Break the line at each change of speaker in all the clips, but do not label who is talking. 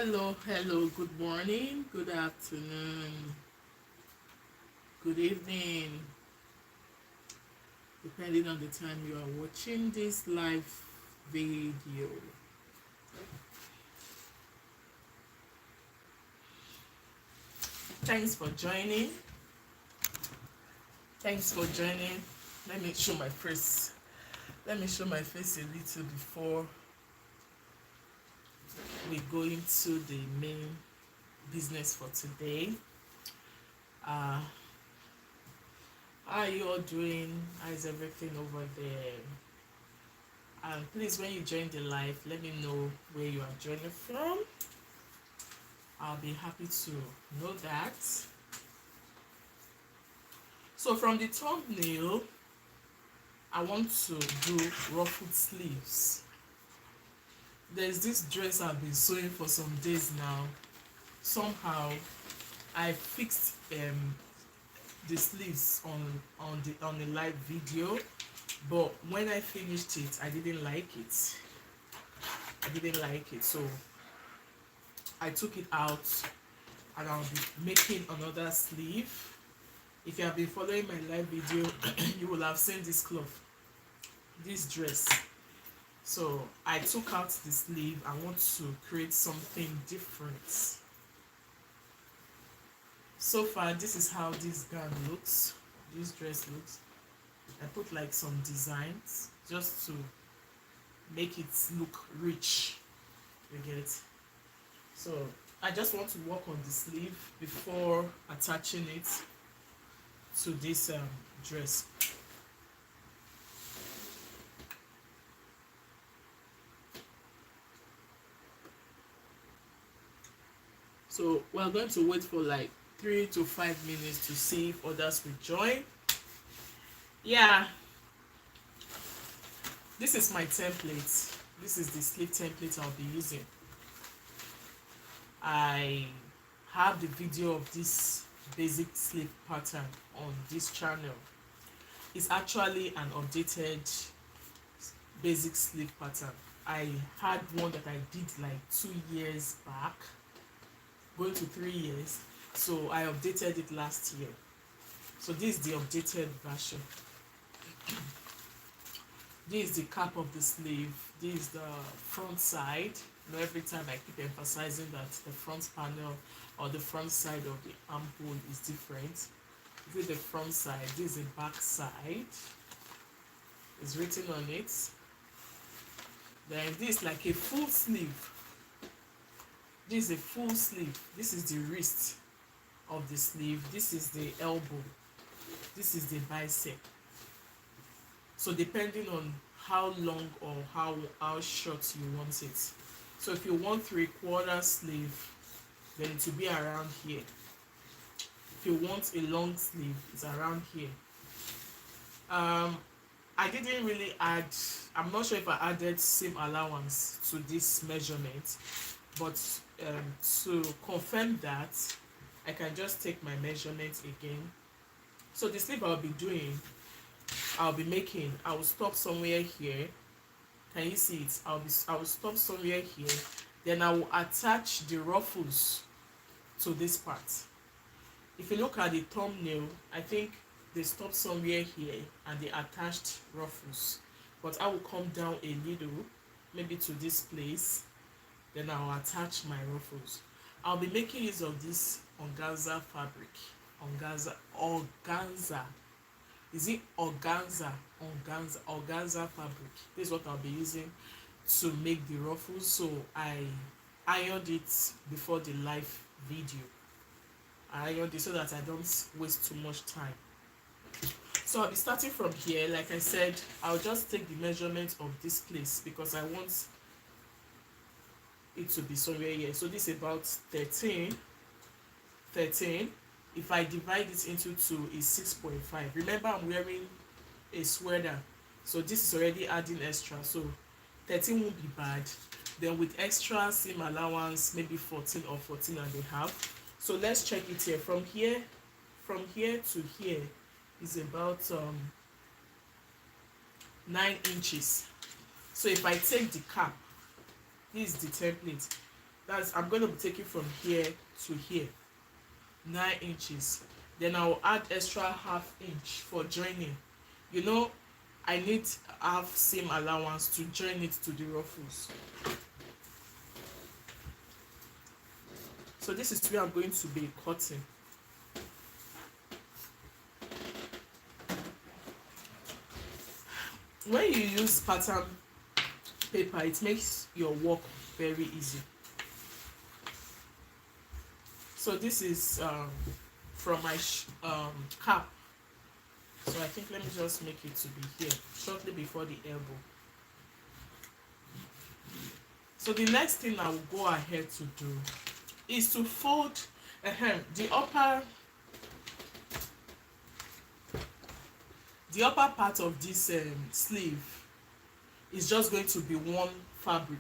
Hello, good morning, good afternoon, good evening, depending on the time you are watching this live video. Thanks for joining. Thanks for joining. Let me show my face. Let me show my face a little before we go into the main business for today. Uh, how are you all doing? How is everything over there? And please, when you join the live, let me know where you are joining from. I'll be happy to know that. So from the thumbnail, I want to do ruffled sleeves. There's this dress I've been sewing for some days now. Somehow I fixed the sleeves on the live video, but when I finished it, I didn't like it. So I took it out and I'll be making another sleeve. If you have been following my live video, you will have seen this cloth, this dress. So I took out the sleeve. I want to create something different. So far, this is how this gown looks, this dress looks. I put like some designs just to make it look rich, you get. So I just want to work on the sleeve before attaching it to this dress. So we're going to wait for like 3 to 5 minutes to see if others will join. Yeah, this is my template. This is the sleeve template I'll be using. I have the video of this basic sleeve pattern on this channel. It's actually an updated basic sleeve pattern. I had one that I did like 2 years back, going to 3 years. So I updated it last year. So this is the updated version. This is the cap of the sleeve. This is the front side. You know, every time I keep emphasizing that the front panel or the front side of the armhole is different. This is the front side. This is the back side. It's written on it. Then this is like a full sleeve. This is a full sleeve. This is the wrist of the sleeve. This is the elbow. This is the bicep. So depending on how long or how short you want it. So if you want 3/4 sleeve, then it will be around here. If you want a long sleeve, it's around here. I didn't really add, I'm not sure if I added seam allowance to this measurement, but to confirm that, I can just take my measurements again. So the sleeve I'll be making, I will stop somewhere here. Can you see it? I will stop somewhere here. Then I will attach the ruffles to this part. If you look at the thumbnail, I think they stopped somewhere here and they attached ruffles. But I will come down a little, maybe to this place. Then I will attach my ruffles. I'll be making use of this organza fabric. Organza. Is it organza? Organza fabric. This is what I'll be using to make the ruffles. So I ironed it before the live video. I ironed it so that I don't waste too much time. So I'll be starting from here. Like I said, I'll just take the measurement of this place because I want it to be somewhere here. So this is about 13. If I divide it into 2, is 6.5. Remember, I'm wearing a sweater, so this is already adding extra. So 13 won't be bad. Then with extra seam allowance, maybe 14 or 14 and a half. So let's check it here. From here to here is about 9 inches. So if I take the cap, this is the template. That's I'm going to be taking from here to here, 9 inches. Then I'll add extra half inch for joining. You know, I need half seam allowance to join it to the ruffles. So this is where I'm going to be cutting. When you use pattern paper, it makes your work very easy. So this is from my cap. So I think let me just make it to be here shortly before the elbow. So the next thing I will go ahead to do is to fold the upper part of this sleeve is just going to be one fabric.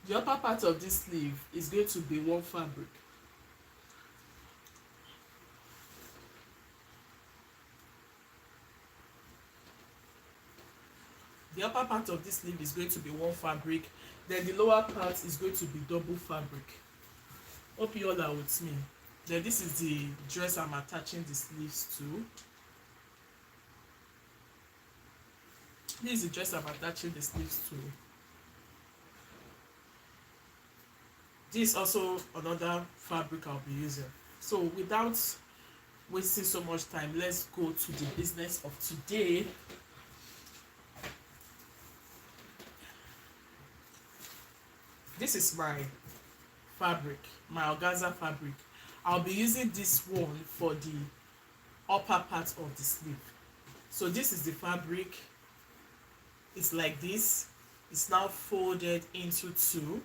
The upper part of this sleeve is going to be one fabric. The upper part of this sleeve is going to be one fabric. Then the lower part is going to be double fabric. Hope you all are with me. Then this is the dress I'm attaching the sleeves to. This is the dress I'm attaching the sleeves to. This is also another fabric I'll be using. So without wasting so much time, let's go to the business of today. This is my fabric, my organza fabric. I'll be using this one for the upper part of the sleeve. So this is the fabric. It's like this. It's now folded into two,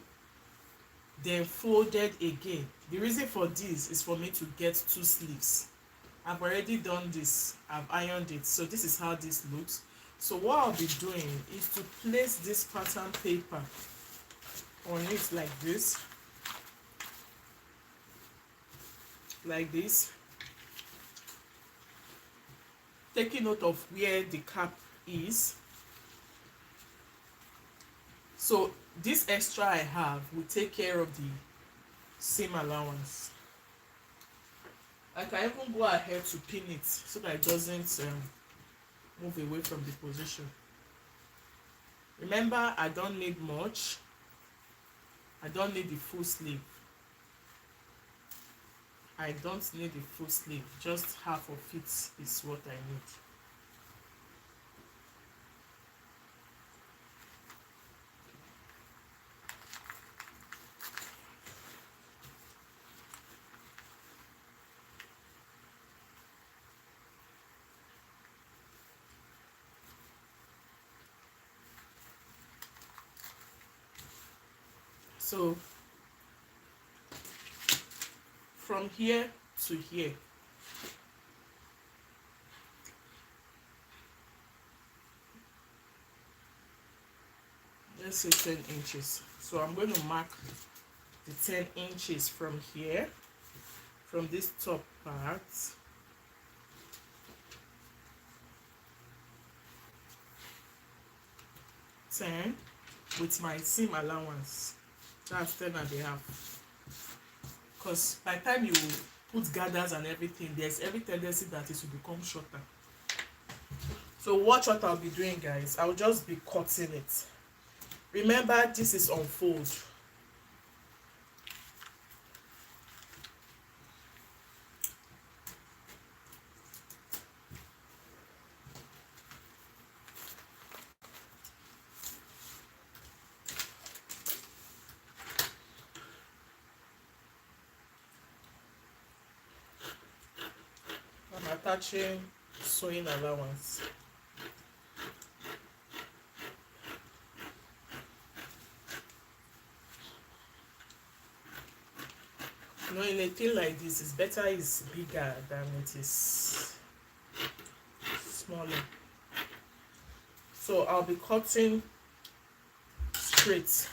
then folded again. The reason for this is for me to get two sleeves. I've already done this. I've ironed it. So this is how this looks. So what I'll be doing is to place this pattern paper on it like this. Like this. Taking note of where the cap is. So this extra I have will take care of the seam allowance. I can even go ahead to pin it so that it doesn't move away from the position. Remember, I don't need much. I don't need the full sleeve. I don't need the full sleeve. Just half of it is what I need. So from here to here, let's say 10 inches. So I'm going to mark the 10 inches from here, from this top part. With my seam allowance. That's 10.5. Because by the time you put gathers and everything, there's every tendency that it will become shorter. So watch what I'll be doing, guys. I'll just be cutting it. Remember, this is unfold. I'm attaching sewing allowance. You know, in a thing like this, it's better it's bigger than it is smaller. So I'll be cutting straight.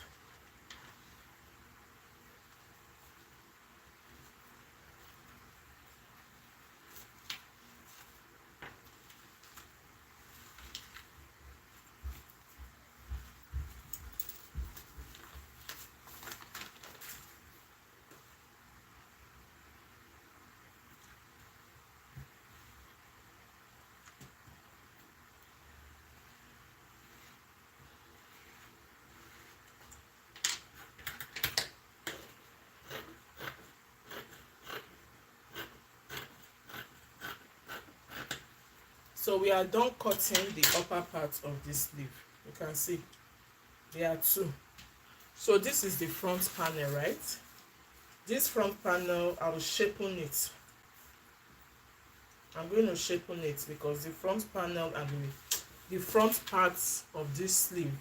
So we are done cutting the upper part of this sleeve. You can see there are two. So this is the front panel, right? This front panel, I will shapen it. I'm going to shapen it because the front panel and the front part of this sleeve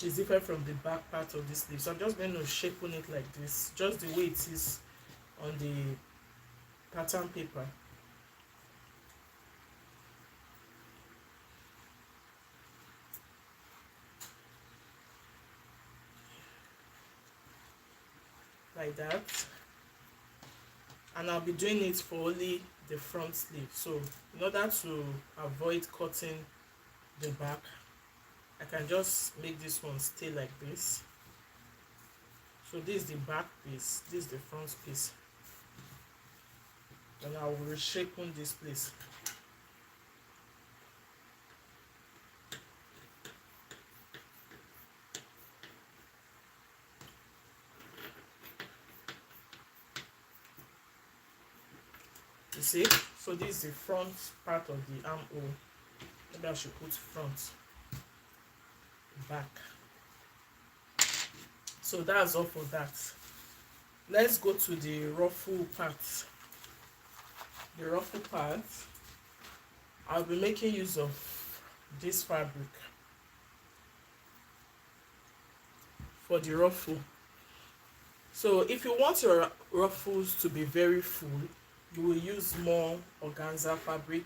is different from the back part of this sleeve. So I'm just going to shapen it like this, just the way it is on the pattern paper. Like that. And I'll be doing it for only the front sleeve. So in order to avoid cutting the back, I can just make this one stay like this. So this is the back piece, this is the front piece. And I will reshapen this place. You see? So this is the front part of the armhole. Maybe I should put front, back. So that's all for that. Let's go to the ruffle part. The ruffle part, I'll be making use of this fabric for the ruffle. So if you want your ruffles to be very full, you will use more organza fabric.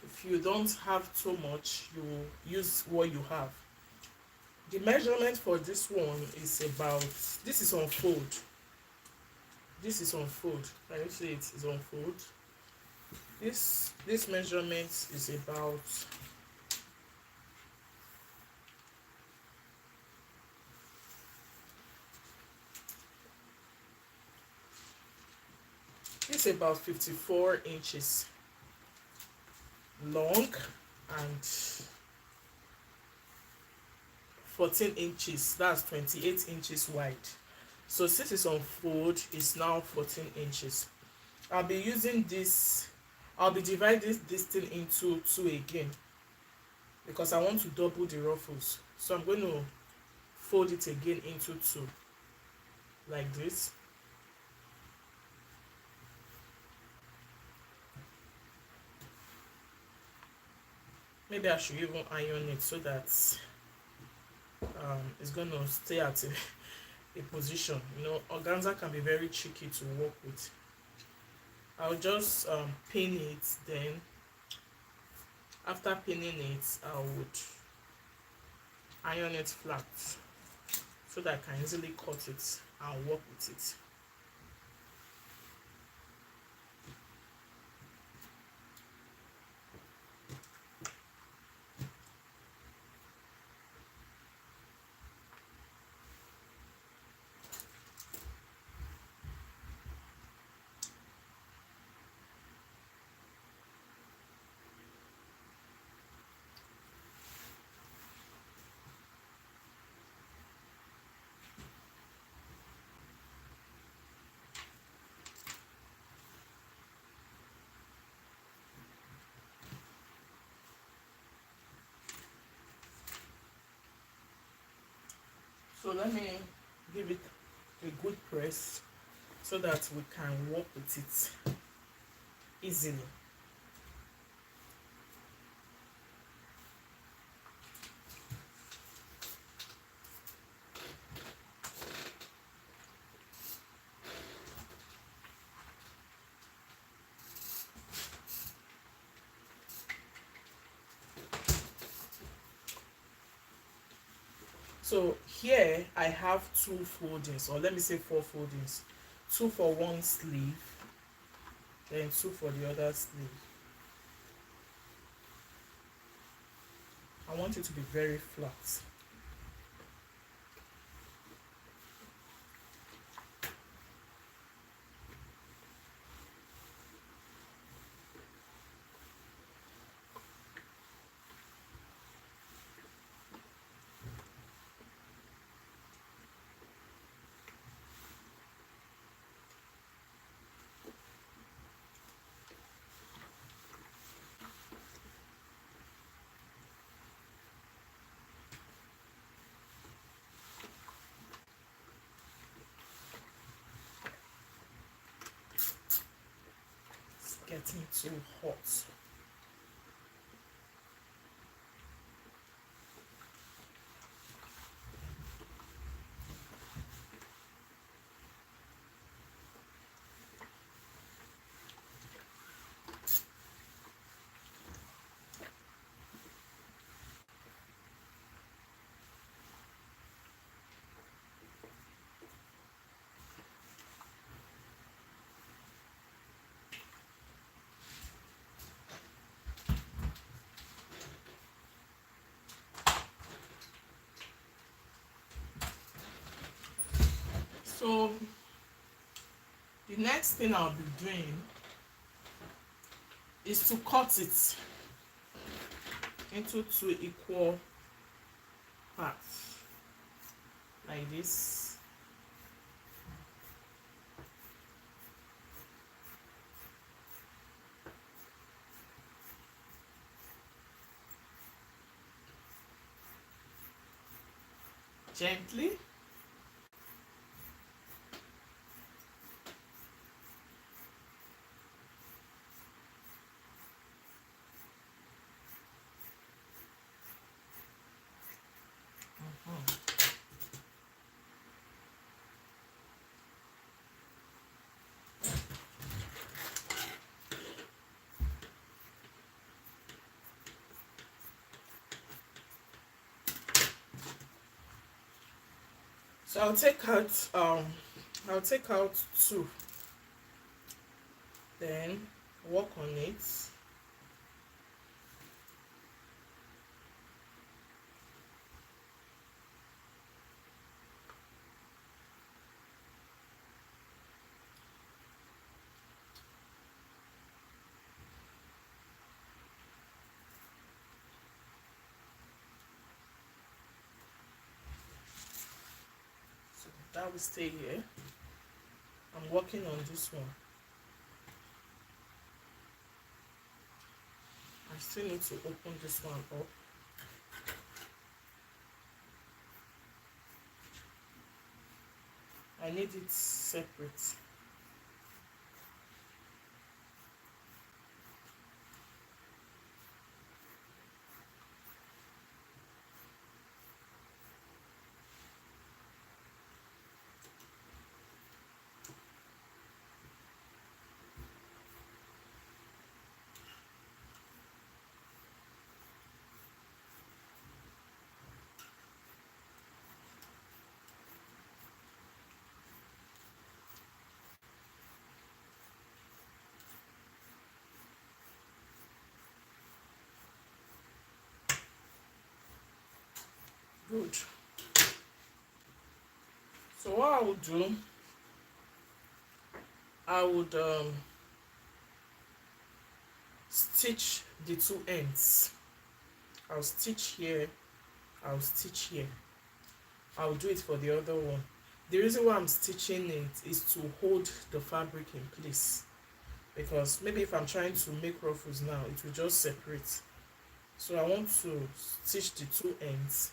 If you don't have too much, you will use what you have. The measurement for this one is about, this is on fold. This is on fold. Can you see it is on fold? This measurement is about it's about 54 inches long and 14 inches, that's 28 inches wide. So since it's on fold, it's now 14 inches. I'll be using this, I'll be dividing this thing into two again because I want to double the ruffles. So I'm going to fold it again into two like this. Maybe I should even iron it so that it's going to stay at a position. You know, organza can be very tricky to work with. I'll just pin it, then after pinning it, I would iron it flat so that I can easily cut it and work with it. So let me give it a good press so that we can work with it easily. So here I have two foldings, or let me say four foldings. Two for one sleeve, then two for the other sleeve. I want it to be very flat. getting too hot. So the next thing I'll be doing is to cut it into two equal parts like this. Gently. So I'll take out two, then work on it. So that will stay here. I'm working on this one. I still need to open this one up. I need it separate. Good. So what I would do, I would stitch the two ends. I'll stitch here, I'll stitch here. I'll do it for the other one. The reason why I'm stitching it is to hold the fabric in place, because maybe if I'm trying to make ruffles now, it will just separate. So I want to stitch the two ends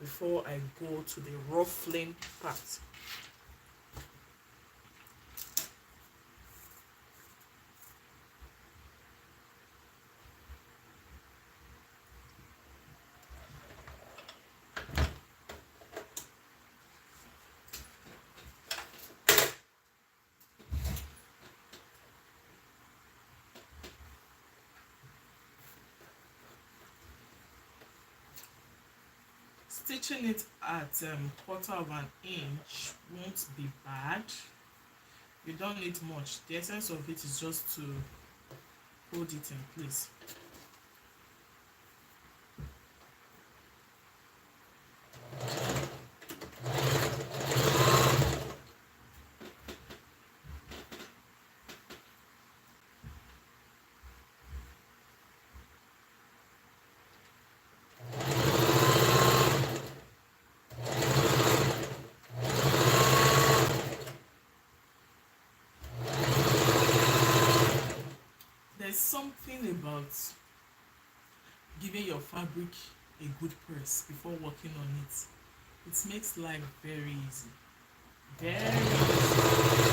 before I go to the ruffling part. Stitching it at quarter of an inch won't be bad. You don't need much. The essence of it is just to hold it in place. There's something about giving your fabric a good press before working on it. It makes life very easy. Very easy.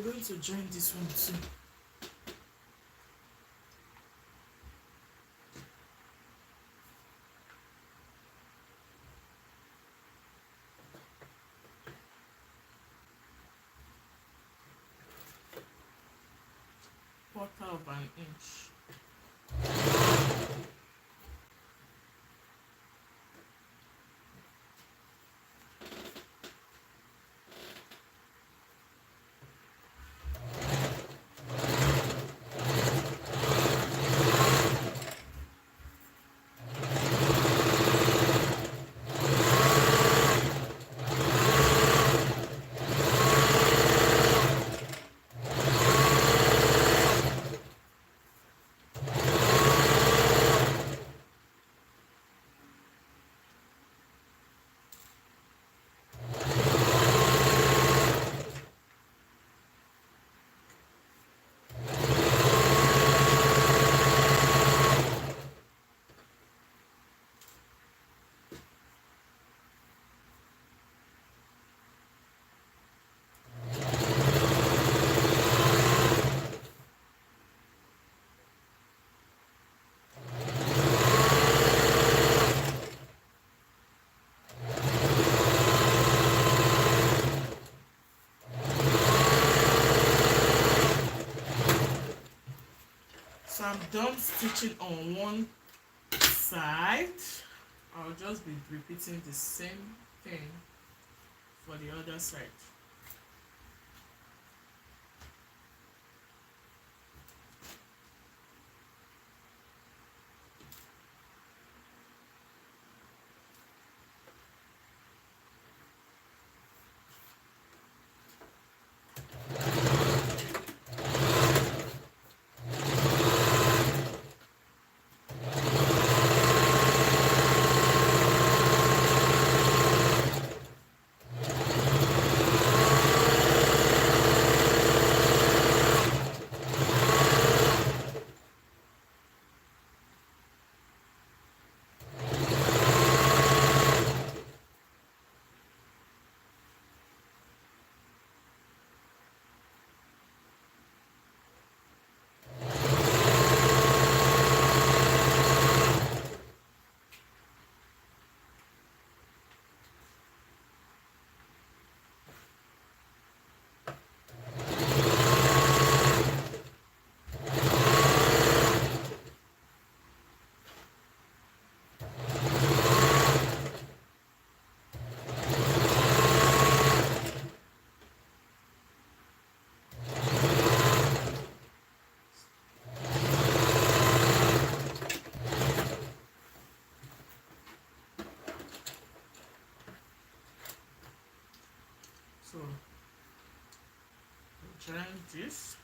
we're going to join this one too. Quarter of an inch. So I'm done stitching on one side. I'll just be repeating the same thing for the other side. So join this.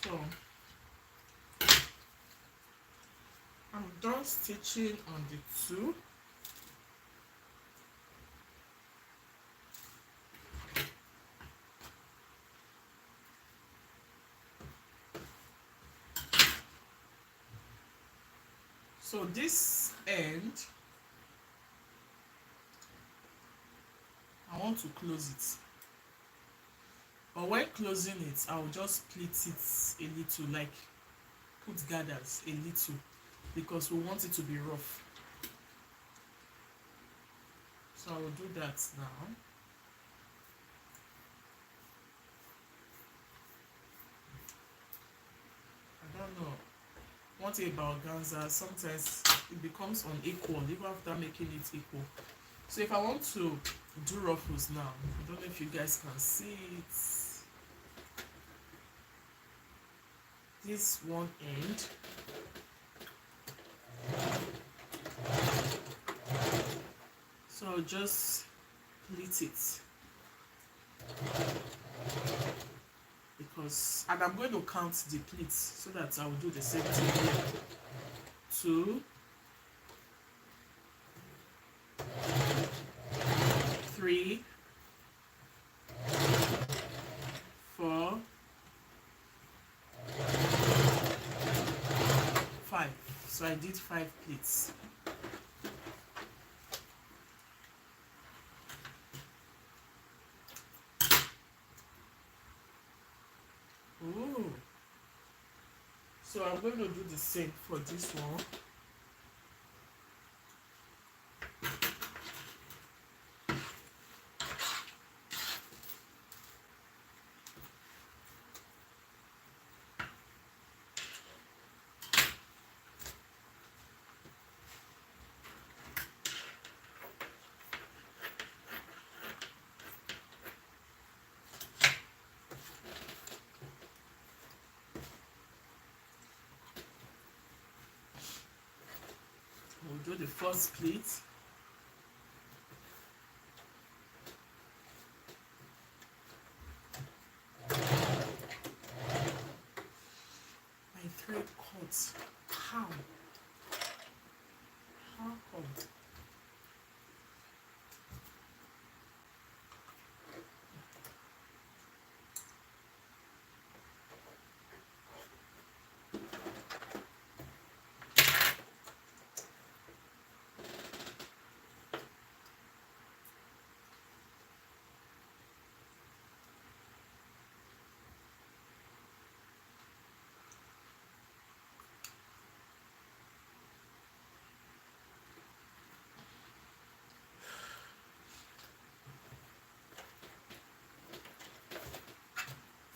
So I'm done stitching on the two. So this end, I want to close it. But when closing it, I'll just split it a little, like put gathers a little, because we want it to be rough. So I will do that now. I don't know. One thing about organza, sometimes it becomes unequal even after making it equal. So if I want to do ruffles now, I don't know if you guys can see it. This one end, so I'll just pleat it because, and I'm going to count the pleats so that I will do the same thing here. 2, 3, 4, 5. So I did 5 pleats. Ooh. So I'm going to do the same for this one. We'll do the first pleat. My thread cuts. How? How come?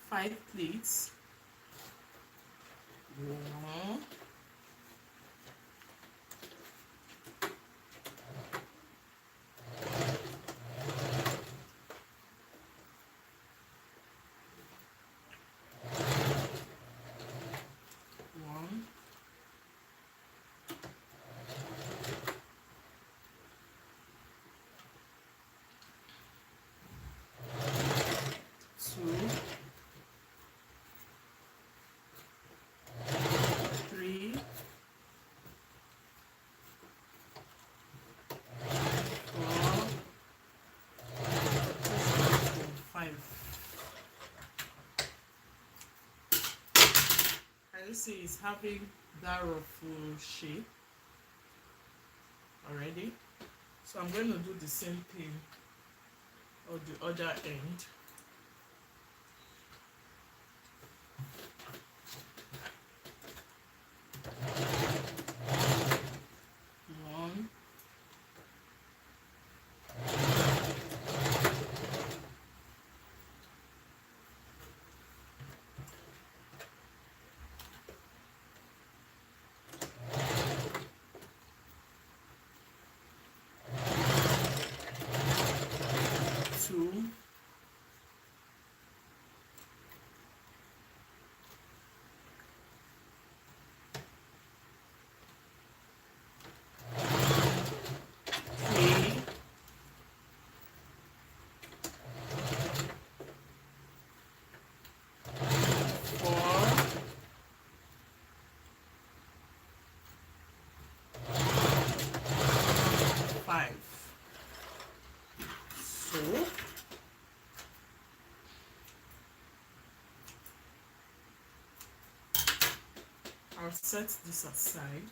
Five pleats. 1, 1, 2, 3, 4, 5. Can you see it's having that ruffle shape already? So I'm going to do the same thing on the other end. One, 2, 3, 4, 5. So I'll set this aside.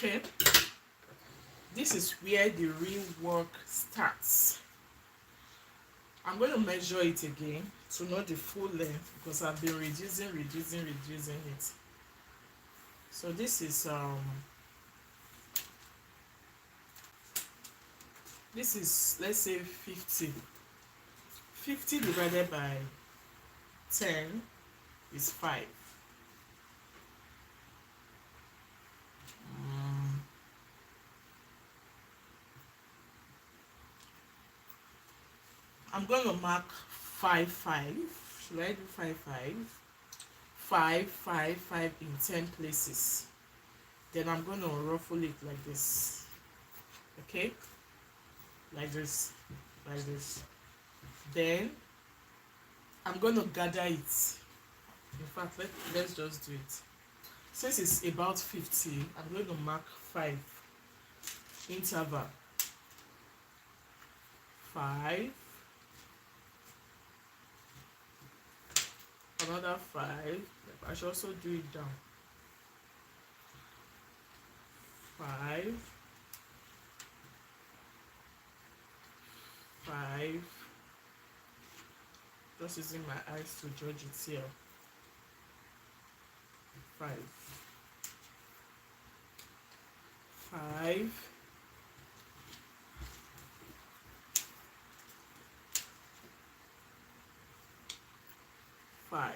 Okay, this is where the real work starts. I'm going to measure it again to know the full length because I've been reducing it. So this is, let's say, 50. 50 divided by 10 is 5. I'm going to mark 5 5. Should I do 5 5? 5 5 5 in 10 places. Then I'm going to ruffle it like this. Okay, like this, like this. Then I'm going to gather it. In fact, let's just do it. Since it's about 50, I'm going to mark 5 interval. 5, another 5. I should also do it down. 5, 5. Just using my eyes to judge it here. 5, 5, 5.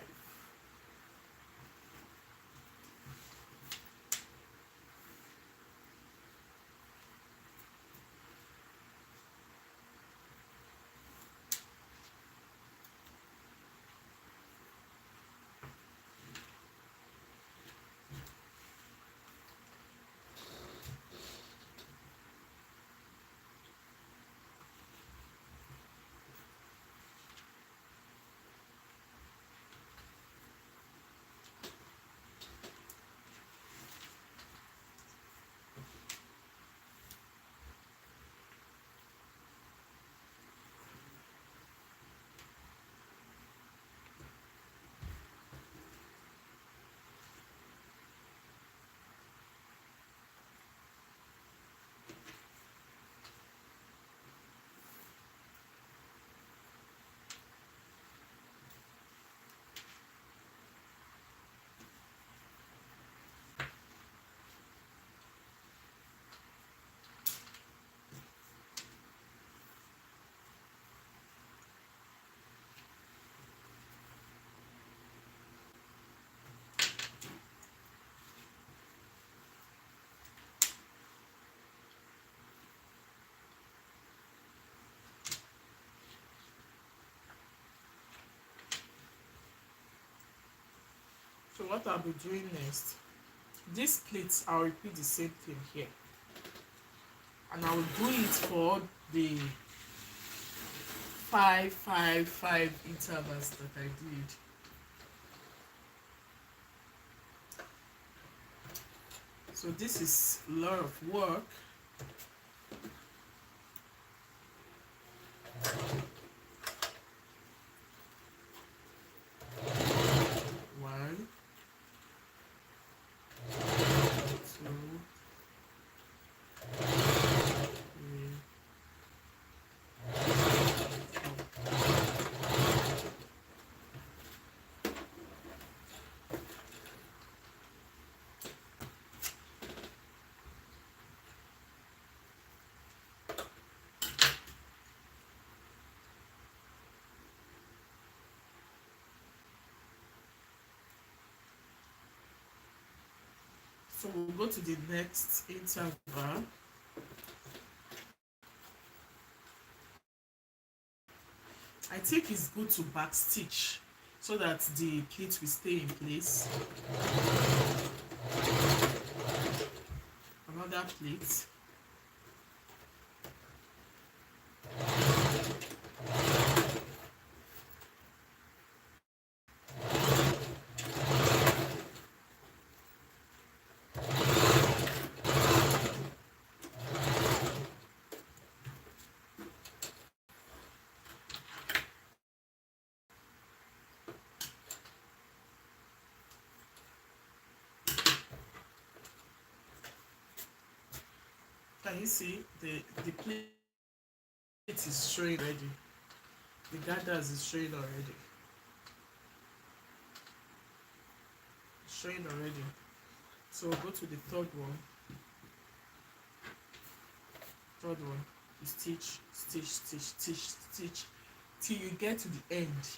So what I'll be doing next, these plates, I'll repeat the same thing here. And I will do it for the 5 5 5 intervals that I did. So this is a lot of work. One, two, three, so we'll go to the next interval. I think it's good to back stitch so that the pleat will stay in place. Another pleat. Can you see the plate is showing already? The gathers is showing already. It's showing already. So go to the third one. Third one. You stitch, stitch, stitch, stitch, stitch till you get to the end.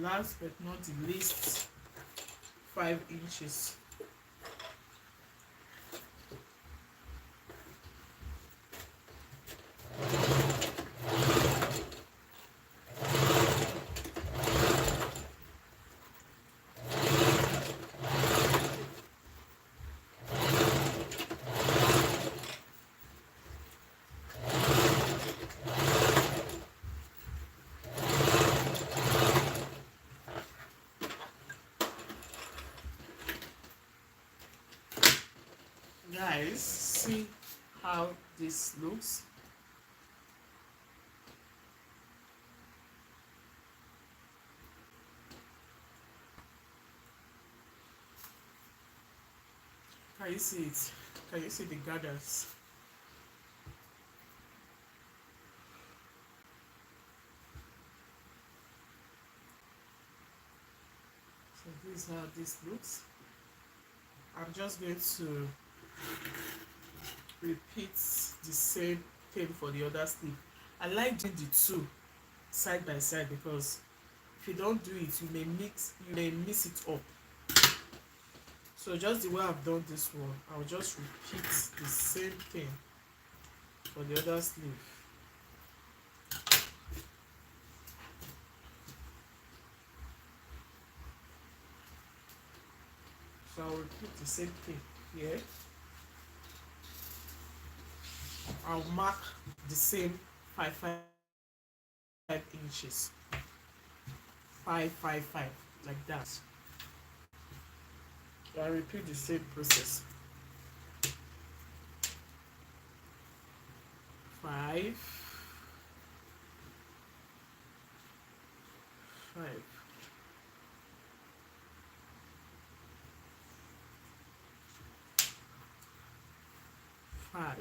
last but not the least, 5 inches. Guys, see how this looks. Can you see it? Can you see the gathers? So this is how this looks. I'm just going to repeat the same thing for the other sleeve. I like doing the two side by side because if you don't do it, you may mix it up. So just the way I've done this one, I'll just repeat the same thing for the other sleeve. So I'll repeat the same thing here. I'll mark the same 5 inches. 5 like that. I repeat the same process. 5 5 5.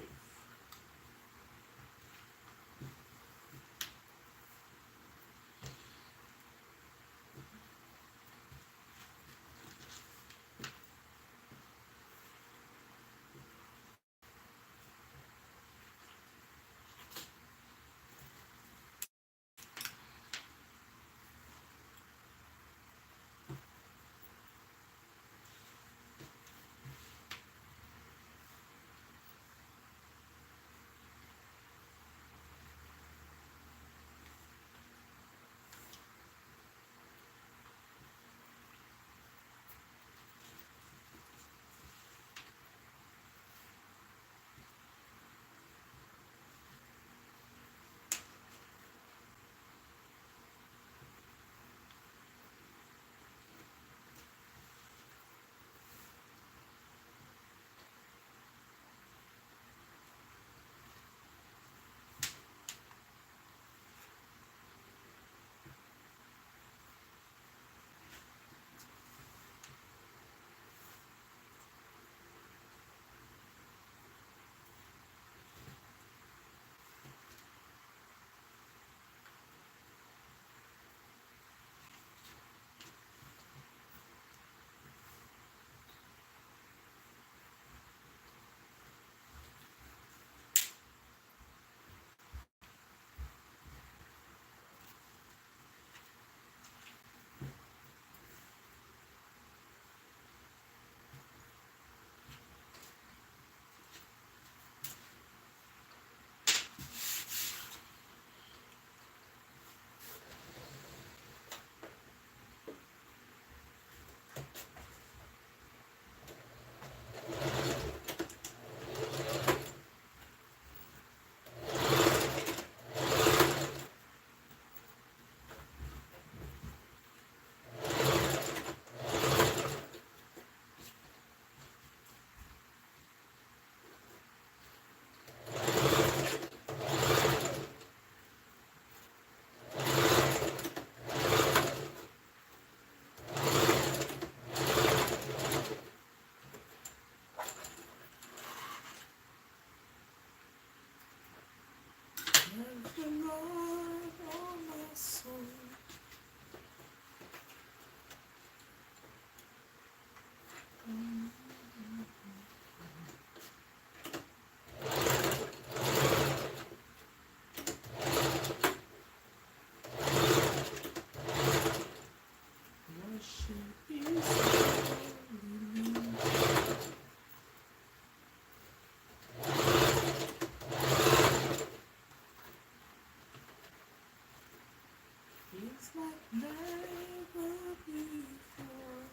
Feels like never before.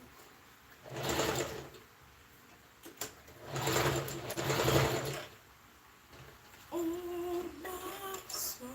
Oh, my soul.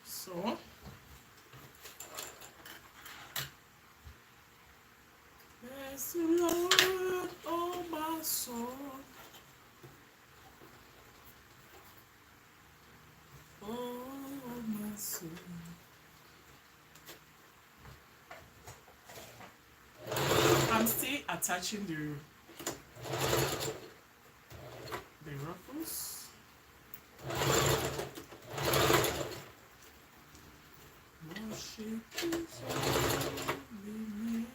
So, bless the Lord, oh my soul, oh my soul. I'm still attaching the ruffles. Worship His holy name.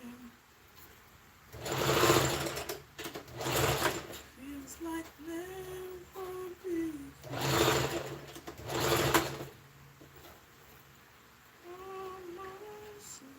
Feels like never before. Oh my soul.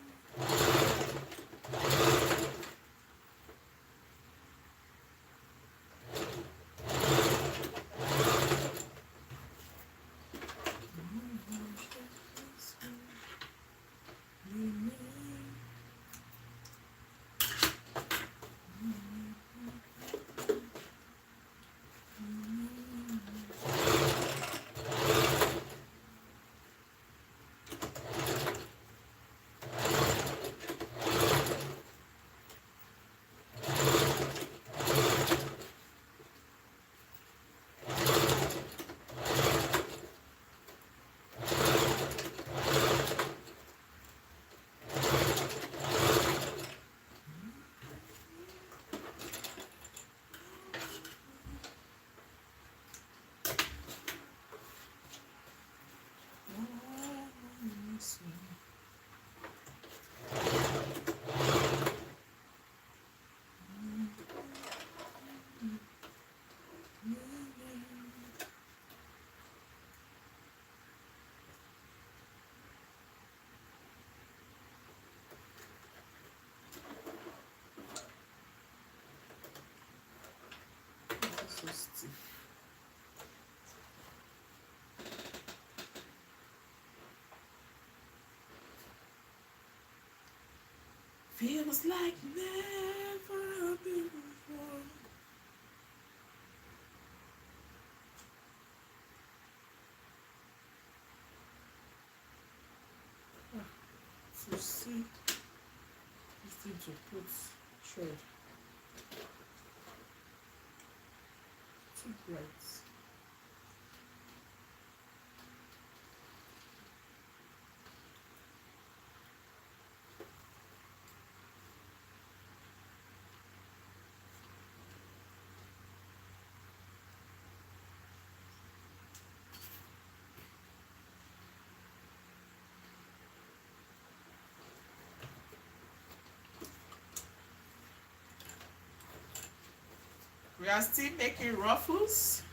So stiff. Feels like never before. To see this thing to put thread too bright. We are still making ruffles.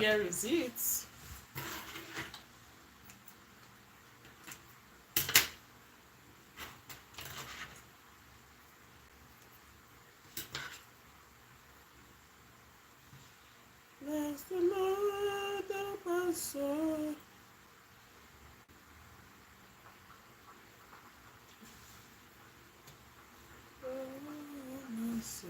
here is it. Bless the Lord of my soul. Oh, my soul.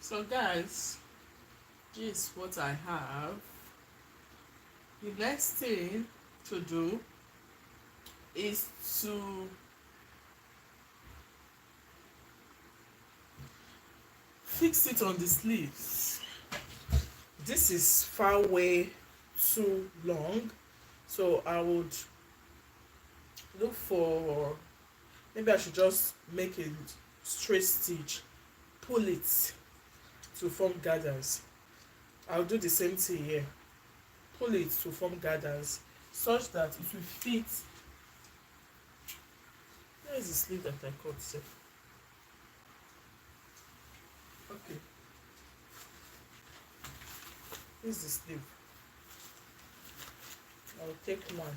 So guys, this is what I have. The next thing to do is to fix it on the sleeves. This is far way too long, so I would look for, maybe I should just make a straight stitch, pull it to form gathers. I'll do the same thing here, pull it to form gathers such that it will fit. Where is the sleeve that I cut? Say? Okay, this is the sleeve. I'll take one.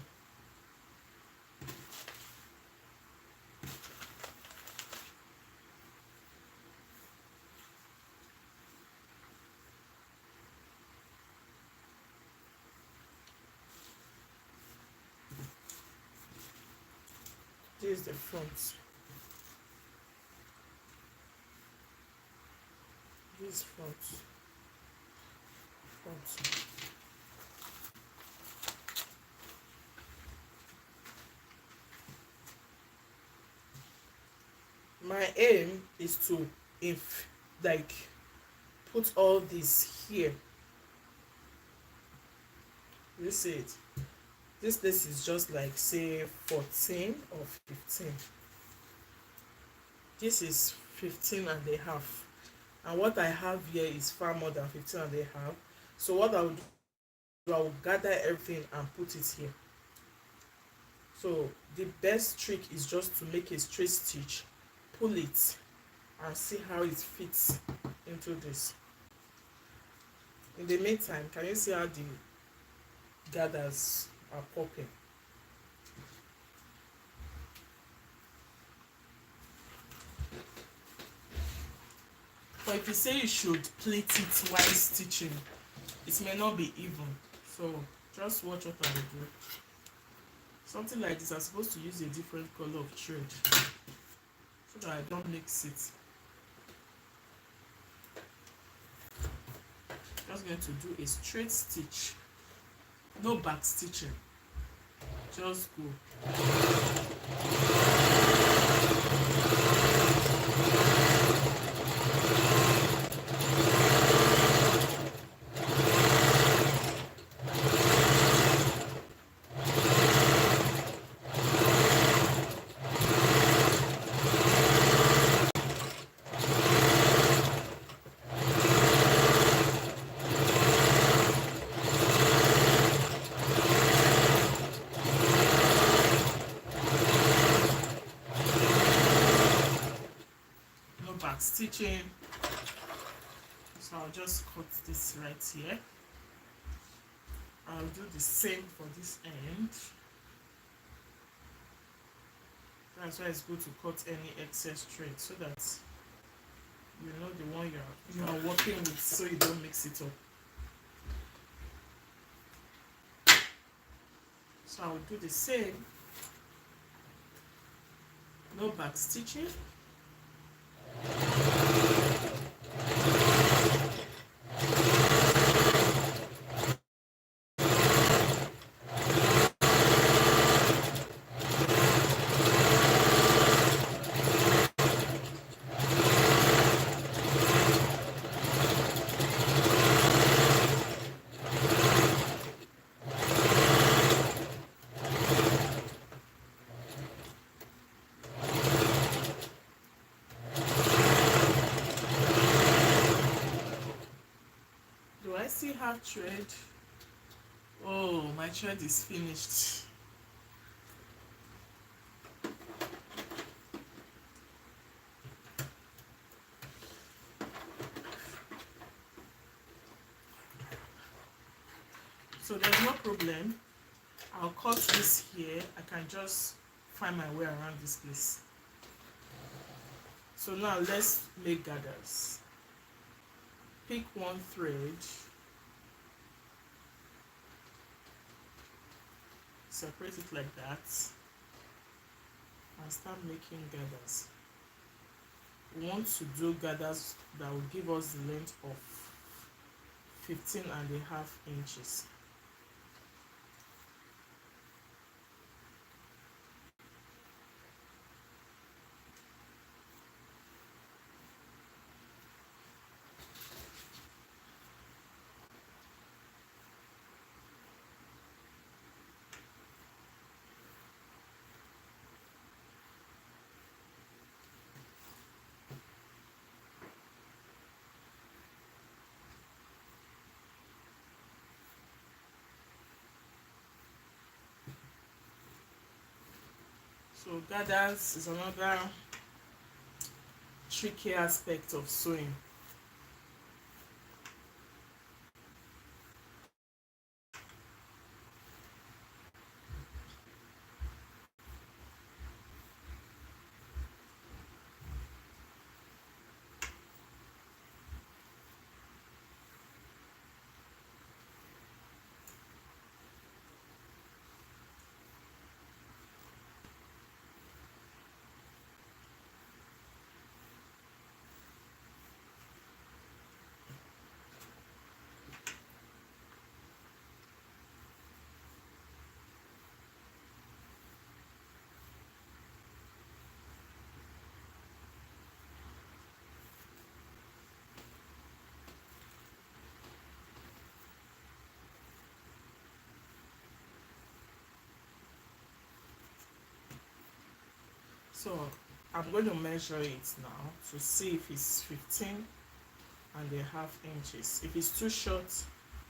This is the front. This is front. My aim is to, if like, put all this here. You see it? This place is just like, say, 14 or 15. This is 15 and a half. And what I have here is far more than 15 and a half. So what I will do, I will gather everything and put it here. So the best trick is just to make a straight stitch, pull it, and see how it fits into this. In the meantime, can you see how the gathers are popping? But if you say you should plait it while stitching, it may not be even. So just watch what I will do. Something like this, I'm supposed to use a different color of thread so that I don't mix it. Just going to do a straight stitch, no back stitching. Just go. Stitching, so I'll just cut this right here. I'll do the same for this end. That's why it's good to cut any excess thread so that you know the one you are working with, so you don't mix it up. So I'll do the same, no back stitching. still have thread. Oh, my thread is finished. So there's no problem. I'll cut this here. I can just find my way around this place. So now let's make gathers. Pick one thread, separate it like that, and start making gathers. We want to do gathers that will give us the length of 15.5 inches. So gathers is another tricky aspect of sewing. So I'm going to measure it now to see if it's 15.5 inches. If it's too short,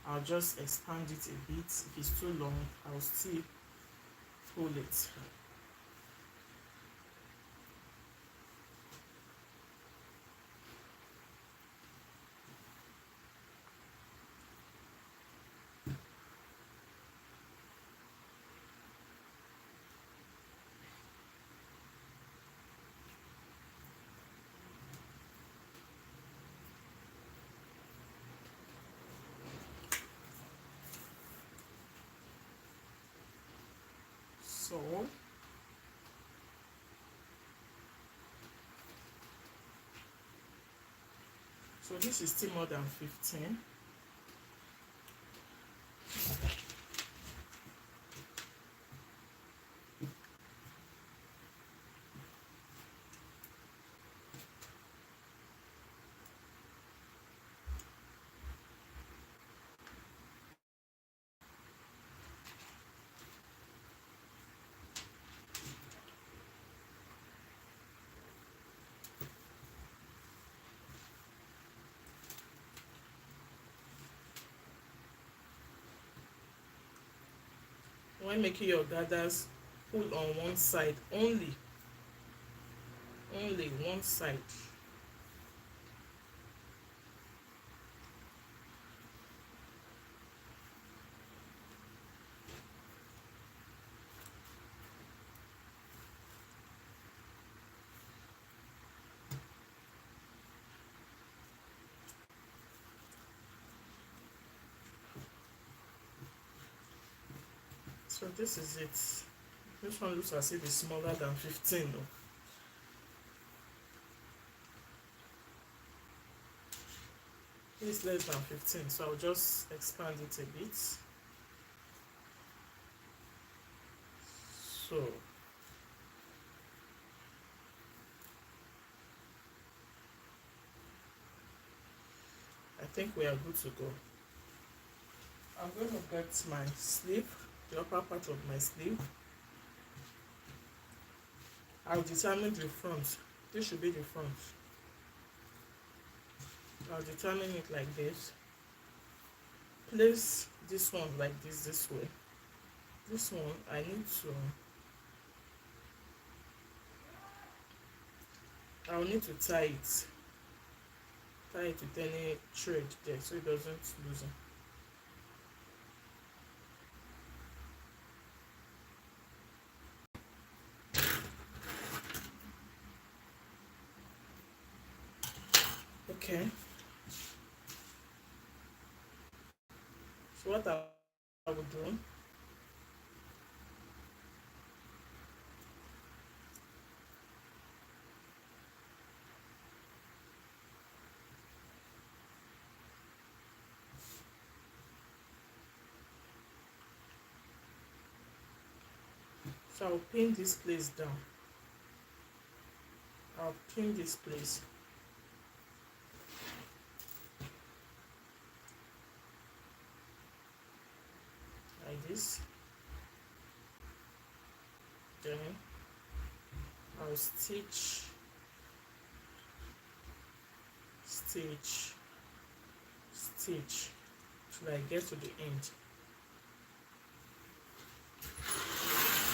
I'll just expand it a bit. If it's too long, I'll still pull it. So this is still more than 15. When making your gathers, pull on one side only one side. So this is it. This one looks as if it's smaller than 15 though. It's less than 15, so I'll just expand it a bit. So I think we are good to go. I'm going to get my sleeve, the upper part of my sleeve. I'll determine the front. This should be the front. I'll determine it like this. place this one like this way. This one I'll need to tie it with any thread there so it doesn't loosen. Okay, so what I will do, so I'll pin this place down. I'll pin this place like this. Then I'll stitch, stitch, stitch till I get to the end.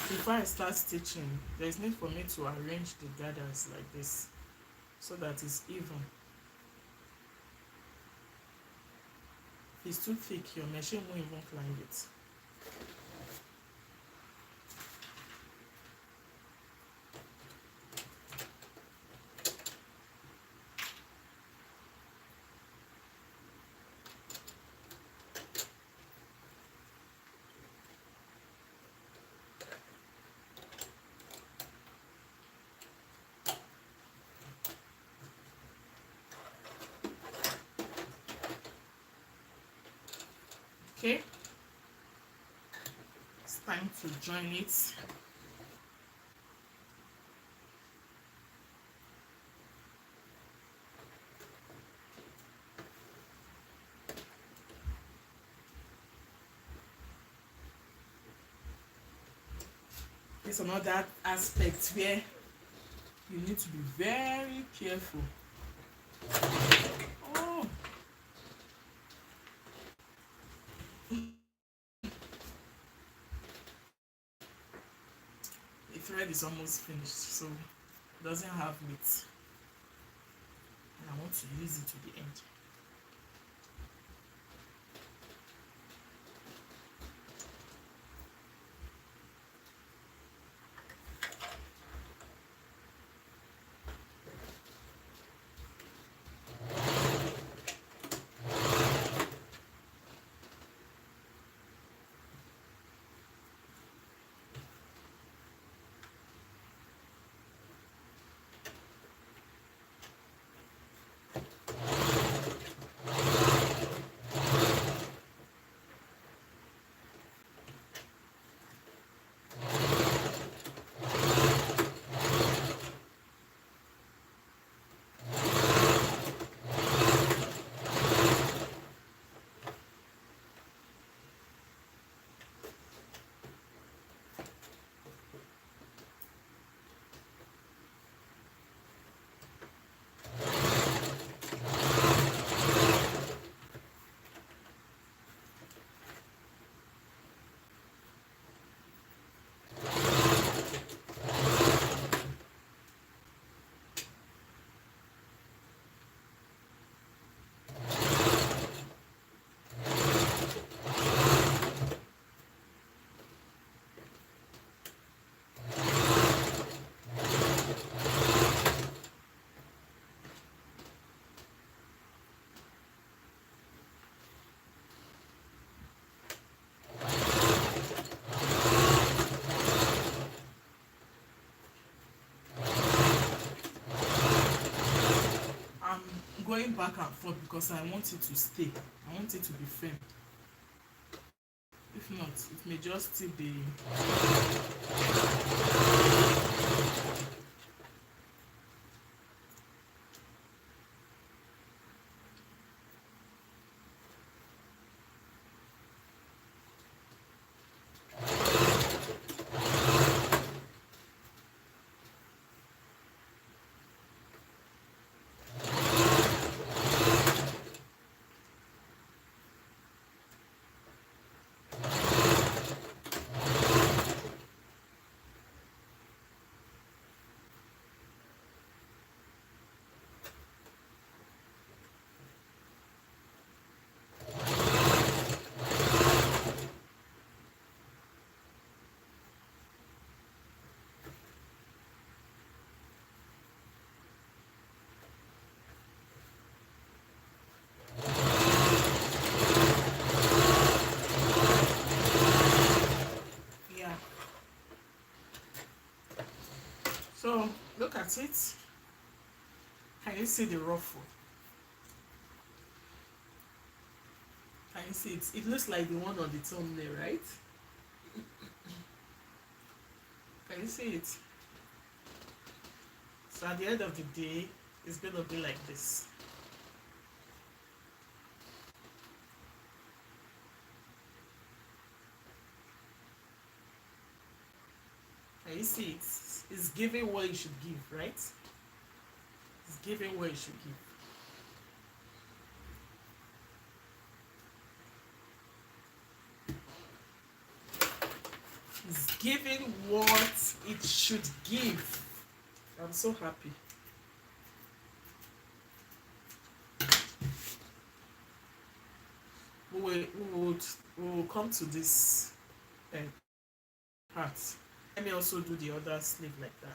Before I start stitching, there's need for me to arrange the gathers like this so that it's even. If it's too thick, your machine won't even climb it. Okay, it's time to join it. There's another aspect where you need to be very careful. Oh, the thread is almost finished, so it doesn't have meat, and I want to use it to the end. Going back and forth because I want it to stay. I want it to be firm. If not, it may just still be. So look at it. Can you see the ruffle? Can you see it? It looks like the one on the thumbnail, right? Can you see it? So at the end of the day, it's gonna be like this. Can you see it? It's giving what you should give, right? It's giving what you should give. It's giving what it should give. I'm so happy. We will come to this uh, part. Let me also do the other sleeve like that.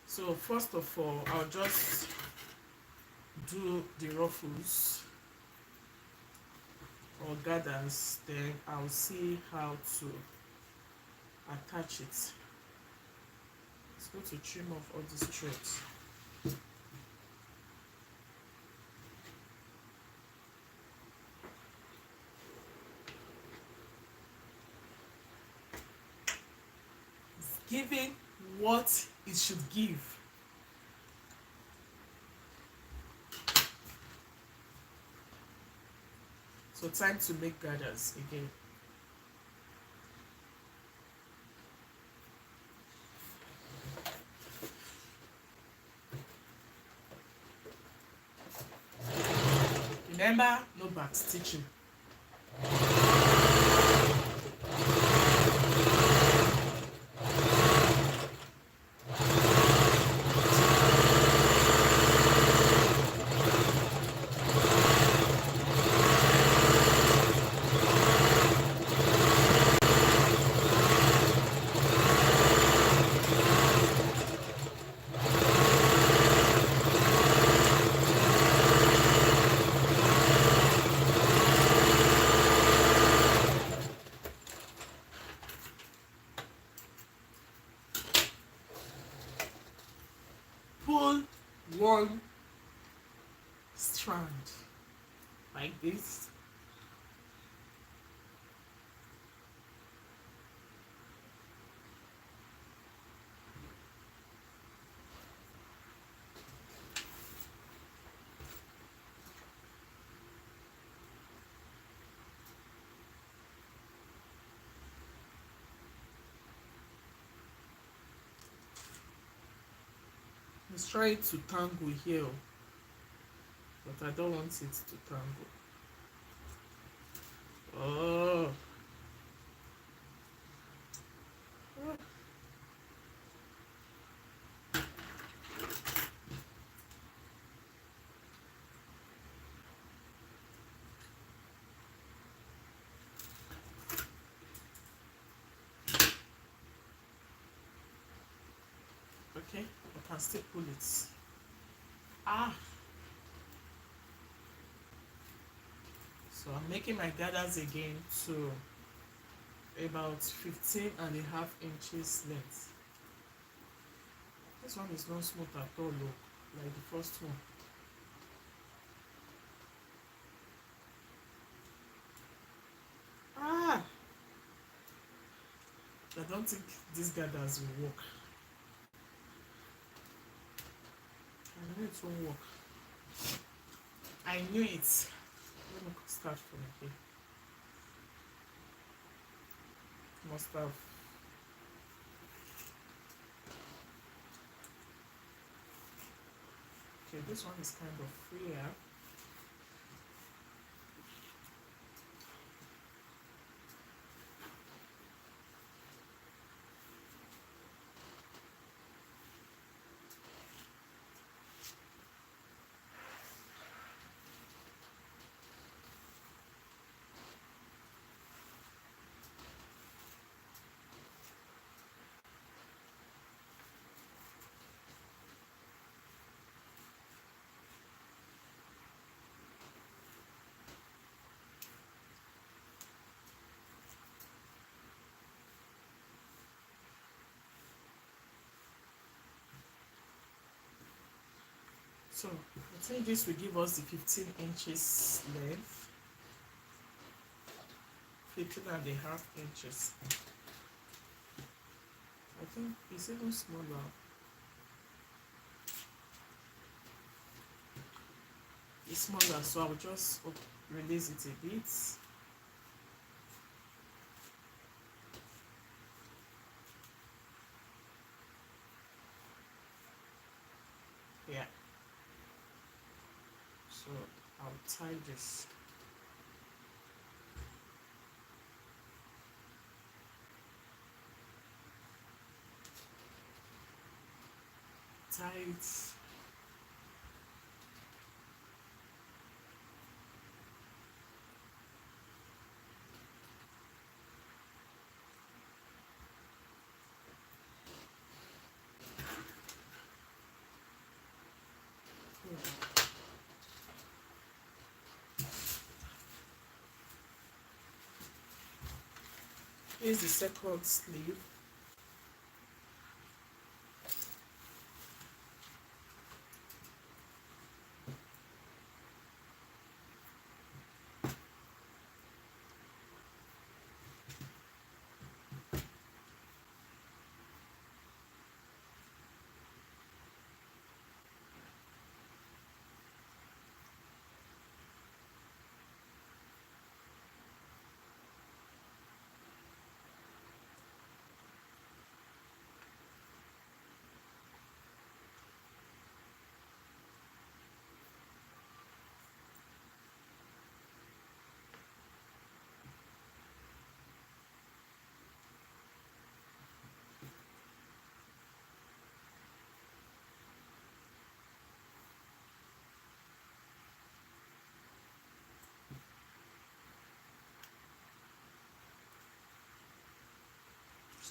So first of all, I'll just do the ruffles or gathers, then I'll see how to attach it. It's going to trim off all these threads. It's giving what it should give. So time to make gathers again. Remember, no back stitching. Pull one strand like this. It's trying to tangle here, but I don't want it to tangle. Oh. Okay, I can still pull it. Ah. So I'm making my gathers again to about 15.5 inches length. This one is not smooth at all, look, like the first one. Ah! I don't think these gathers will work. I know it won't work. I knew it. Let me start from here. Must have. Okay, this one is kind of freer. So I think this will give us the 15 inches length, 15.5 inches. I think it's even smaller. It's smaller, so I will just release it a bit. Yeah. So I'll tie this. Tie it. Here's the second sleeve.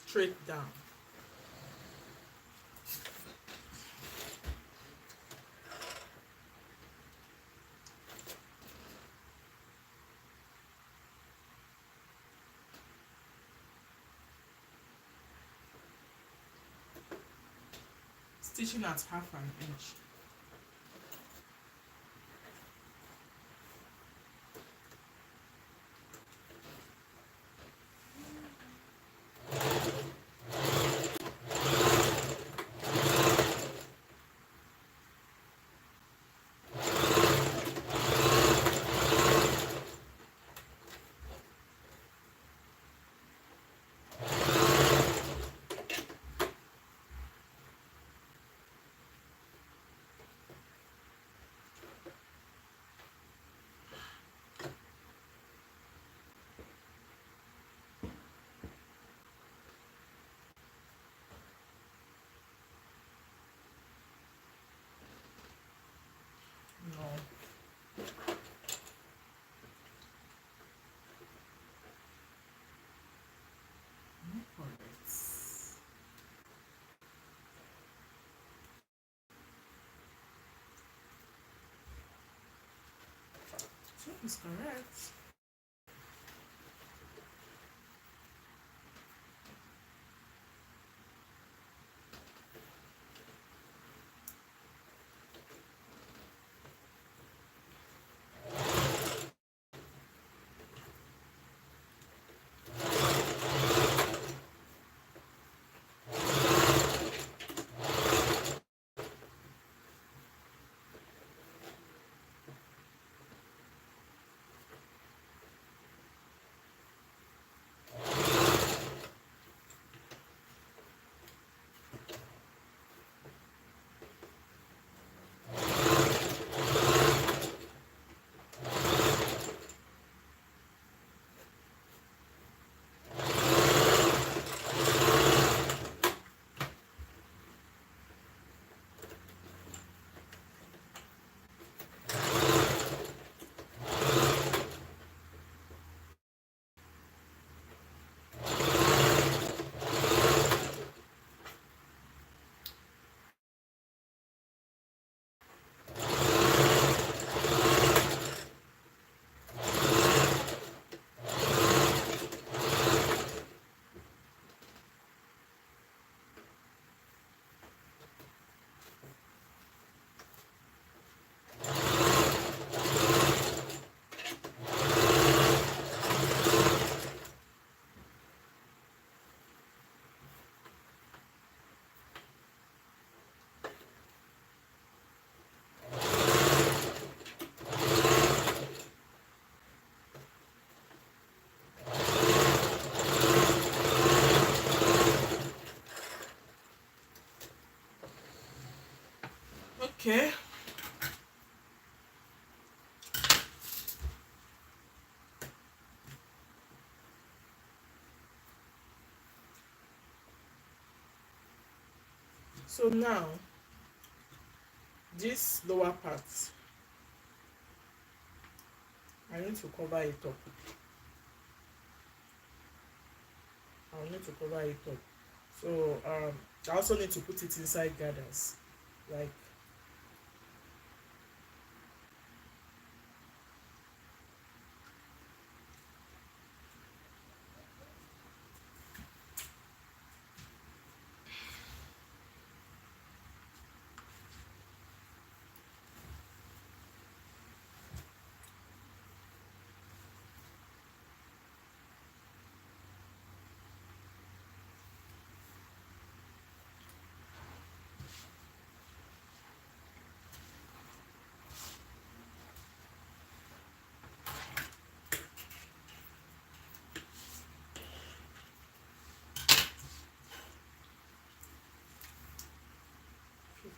Straight down. Stitching at 1/2 inch. No. No correct. Shape is correct. So now this lower part, I need to cover it up. I'll need to cover it up. So I also need to put it inside gathers. Like,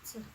fifteen.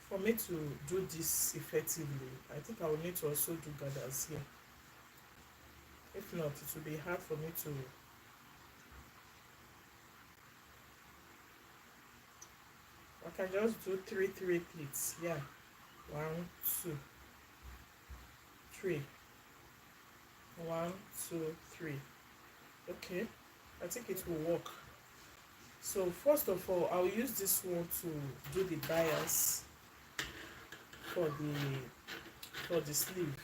For me to do this effectively, I think I will need to also do gathers here. If not, it will be hard for me to. I can just do three pleats. Yeah, one, two, three. One, two, three. Okay, I think it will work. So first of all, I'll use this one to do the bias for the sleeve.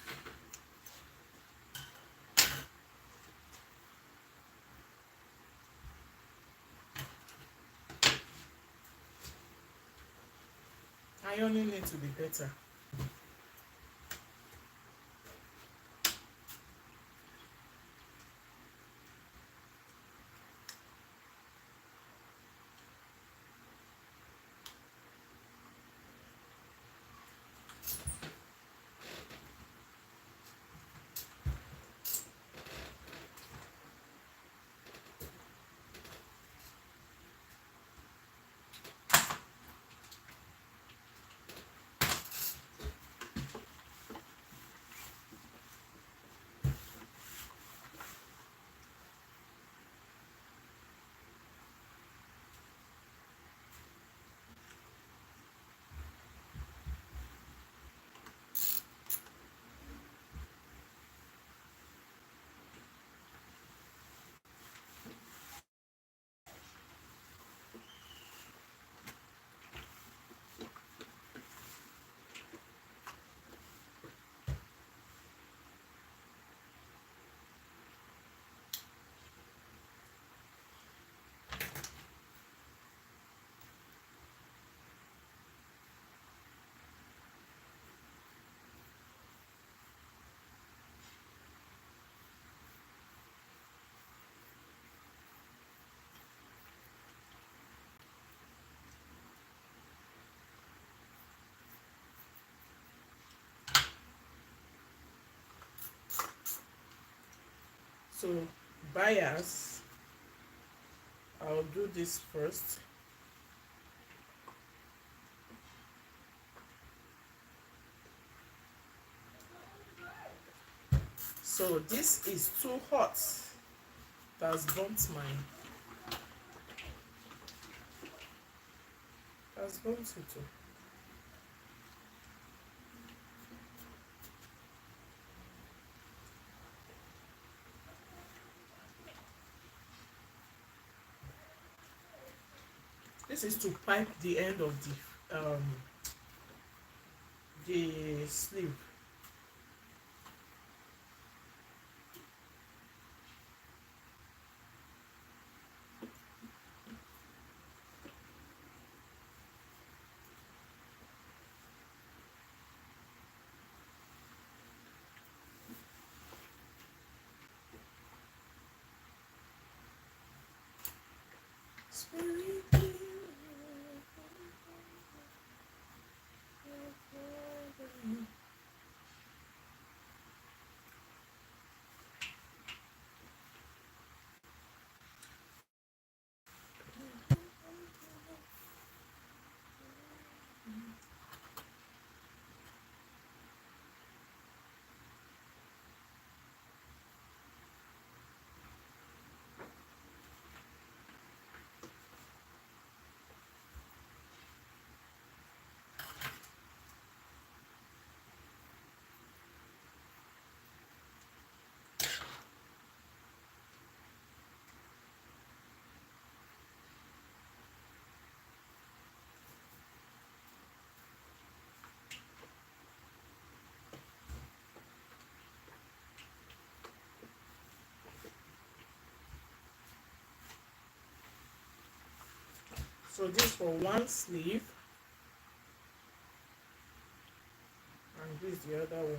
Ironing need to be better. So bias, I'll do this first. So this is too hot. That's burnt mine. That's burnt it too. This is to pipe the end of the sleeve. So this for one sleeve, and this the other one.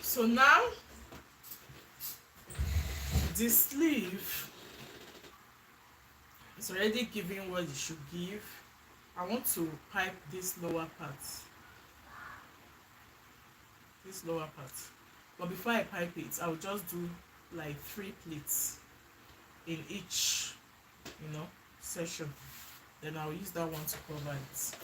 So now the sleeve is already giving what it should give. I want to pipe this lower part. This lower part. But before I pipe it, I'll just do like 3 pleats in each, section. Then I'll use that one to cover it.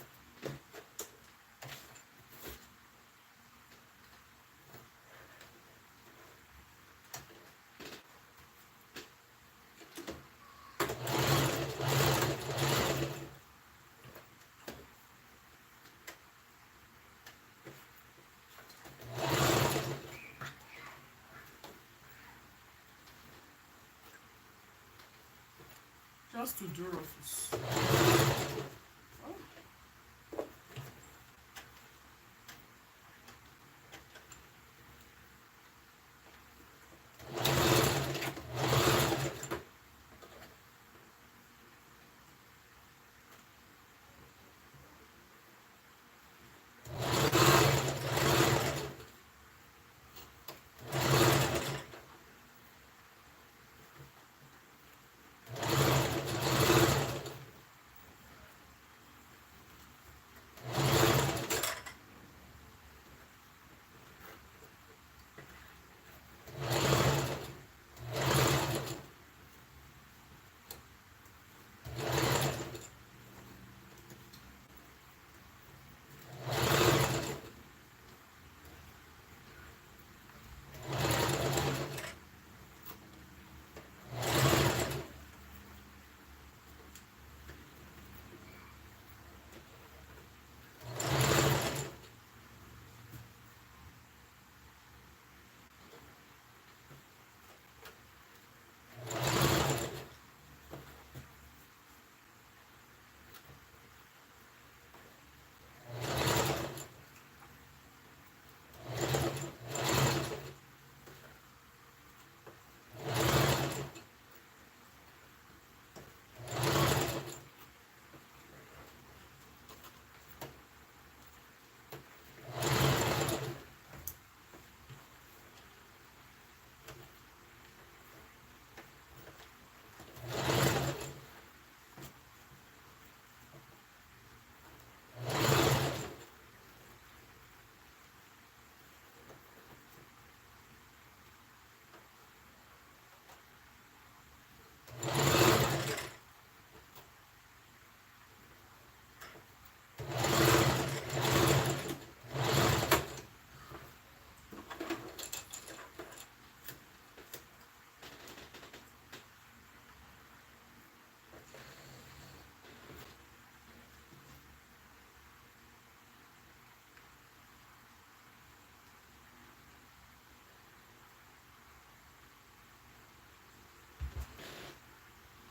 Just to do ruffles.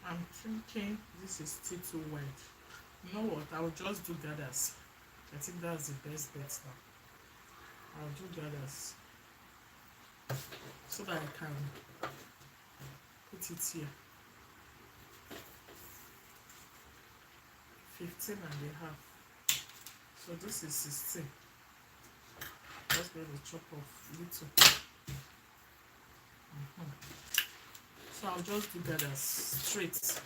I'm thinking this is still too wide. You know what? I'll just do gathers. I think that's the best bet now. I'll do that as so that I can put it here. 15 and a half. So this is 16. Just going to chop off little. So I'll just do that as straight.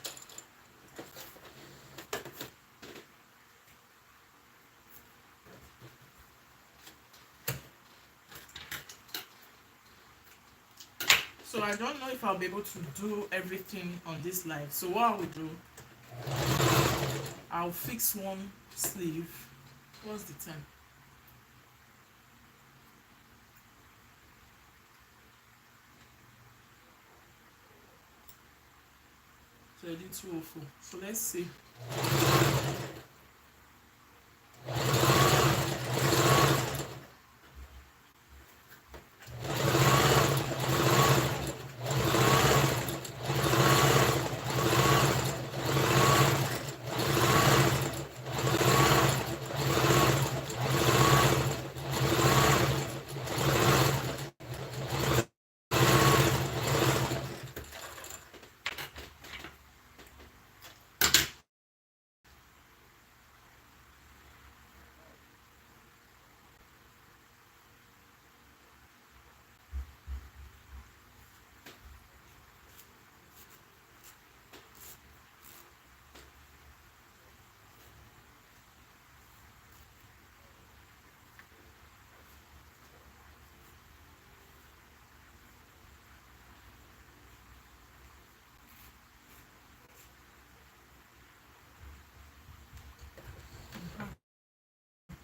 So I don't know if I'll be able to do everything on this live. So what I will do, I'll fix one sleeve. What's the time? So I did 204. So let's see.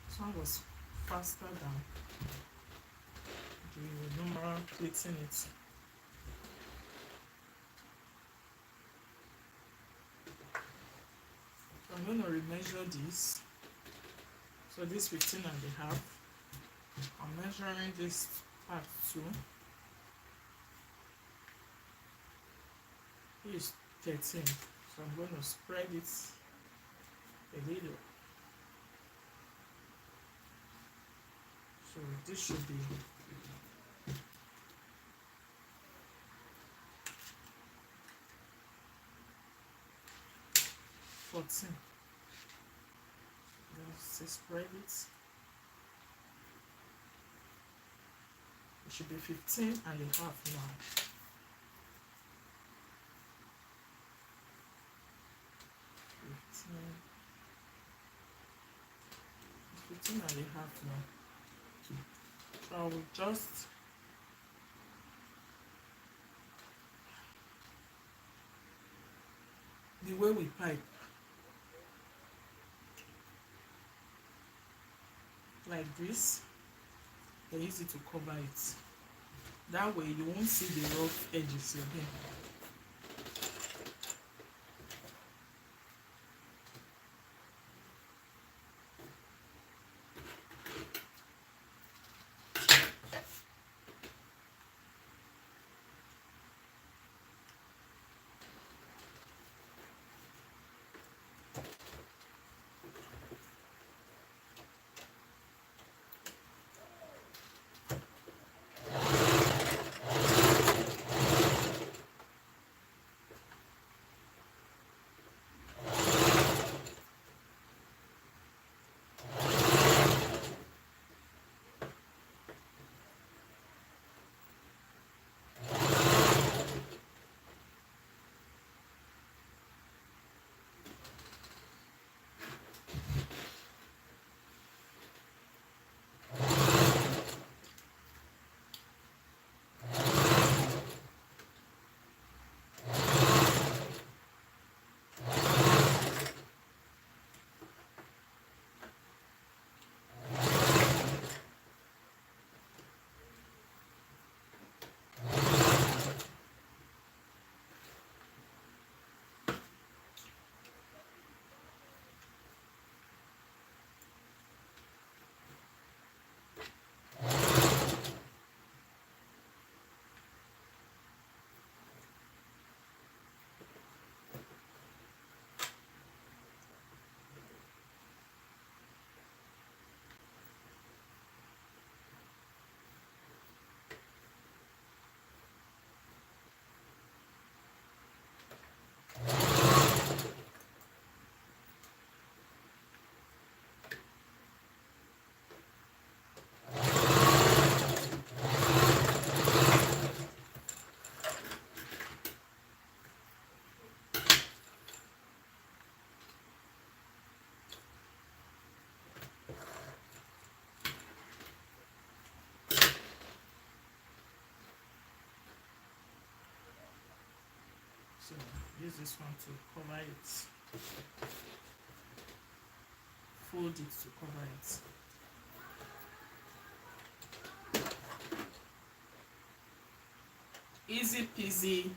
This one was faster than the normal plating it. So I'm going to remeasure this. So this 15 and a half. I'm measuring this part too. Here is 13. So I'm going to spread it a little. So this should be 14. Let's spread it. It should be 15 and a half now. 15 and a half now. So I will just the way we pipe, like this, then use it to cover it. That way you won't see the rough edges again. So use this one to cover it, fold it to cover it. Easy peasy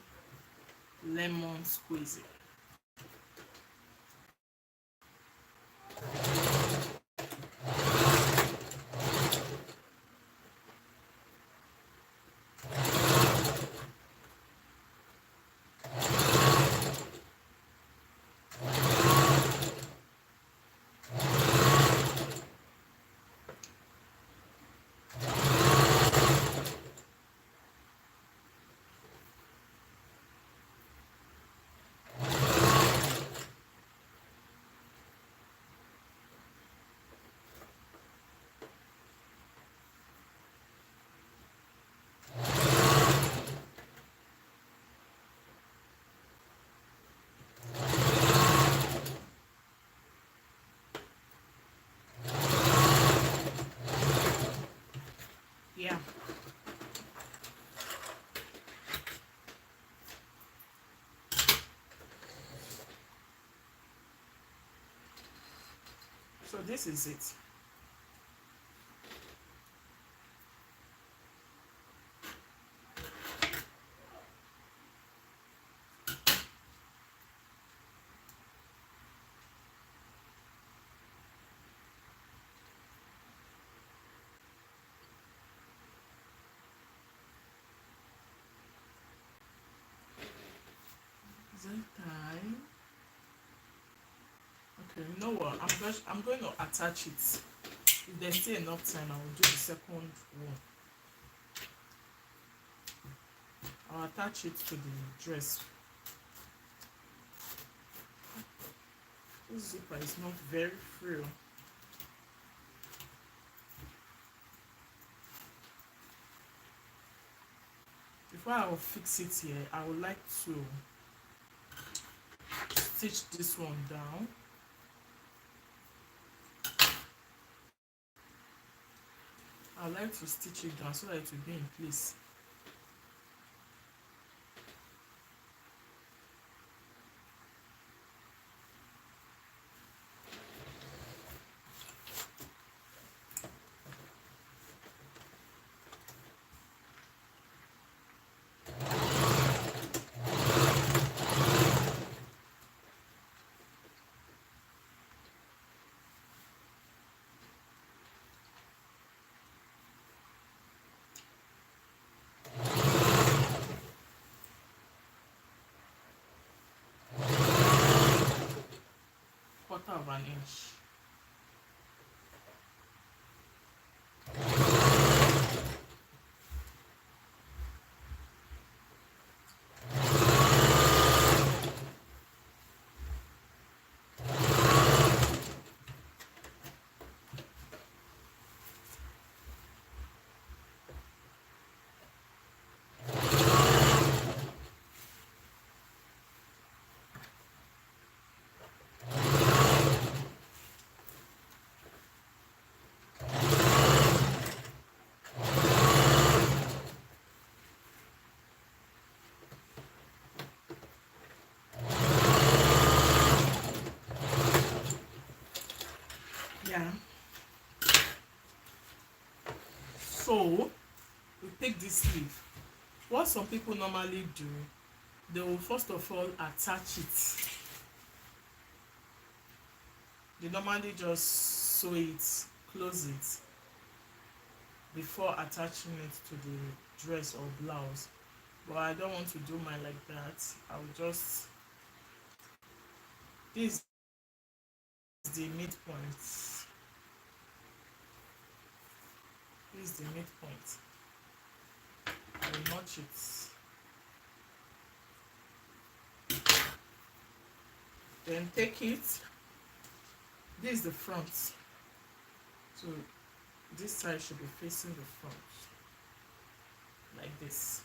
lemon squeezy. Yeah. So this is it. Is it time? Okay, you know what? I'm going to attach it. If there's still enough time, I will do the second one. I'll attach it to the dress. This zipper is not very free. Before I will fix it here, I would like to stitch this one down. I would like to stitch it down so that it will be in place. Quarter of an inch. Yeah. So we take this sleeve. What some people normally do, they will first of all attach it. They normally just sew it, close it before attaching it to the dress or blouse. But I don't want to do mine like that. I will just, this is the midpoint. This is the midpoint. I will notch it. Then take it. This is the front. So this side should be facing the front. Like this.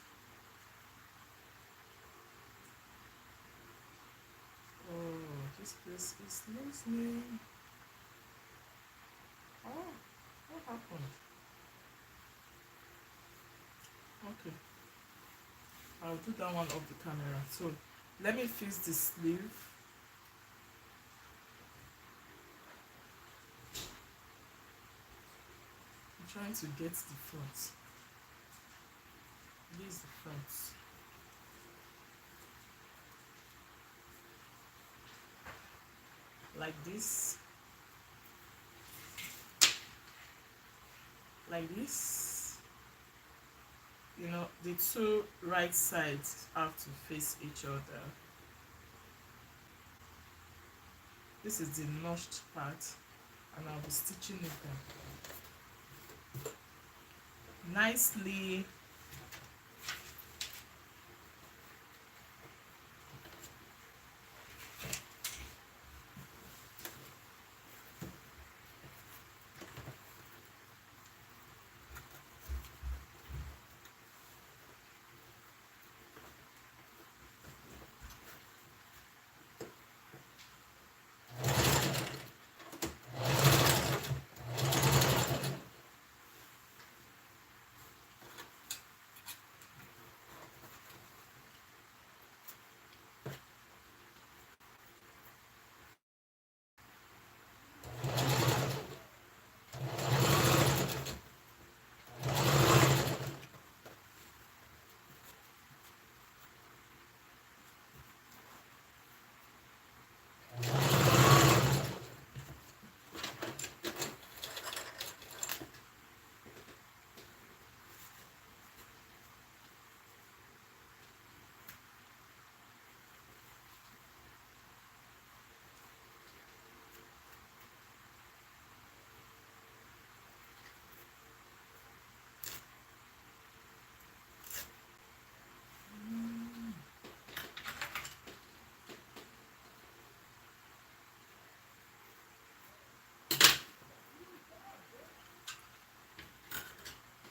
Oh, this place is listening. Oh, what happened? Okay. I'll do that one off the camera. So Let me fix the sleeve. I'm trying to get the front. This is the front. Like this. Like this. You know, the two right sides have to face each other. This is the notched part, and I'll be stitching it down nicely.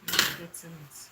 Not getting it.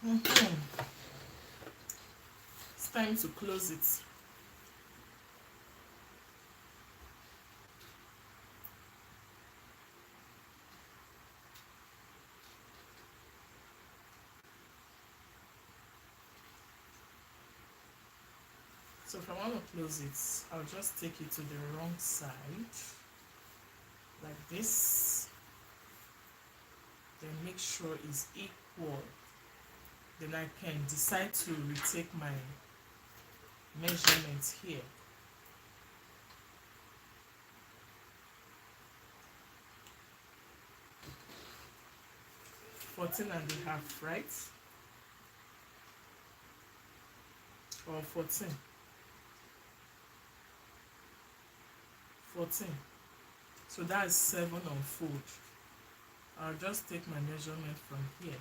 It's time to close it. So if I want to close it, I'll just take it to the wrong side, like this. Then make sure it's equal. Then I can decide to retake my measurements here. 14.5, right? Or 14. 14. So that's 7 on fold. I'll just take my measurement from here,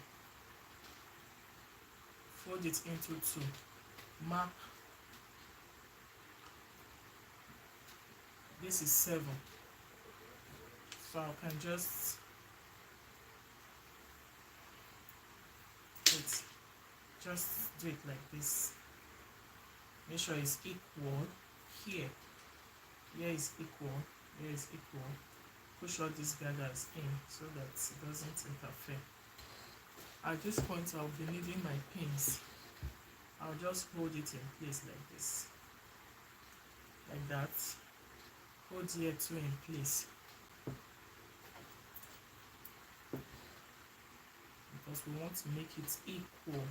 fold it into 2, mark. This is 7. So I can just do it like this. Make sure it's equal here. Here is equal. Here is equal. Push all these gathers in so that it doesn't interfere. At this point, I'll be needing my pins. I'll just hold it in place like this. Like that. Hold here 2 in place. Because we want to make it equal.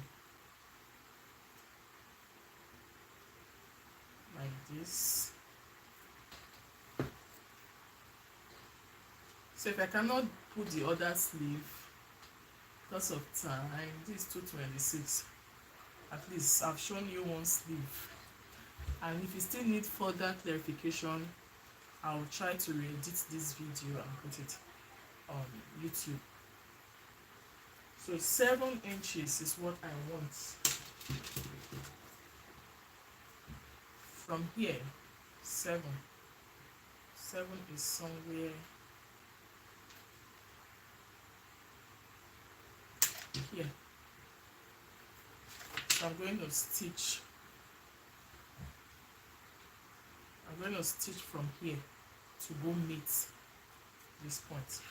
Like this. So if I cannot put the other sleeve because of time, this is 226. At least I've shown you one sleeve. And if you still need further clarification, I'll try to re-edit this video and put it on YouTube. So 7 inches is what I want. From here, 7. 7 is somewhere here. So I'm going to stitch from here to go meet this point.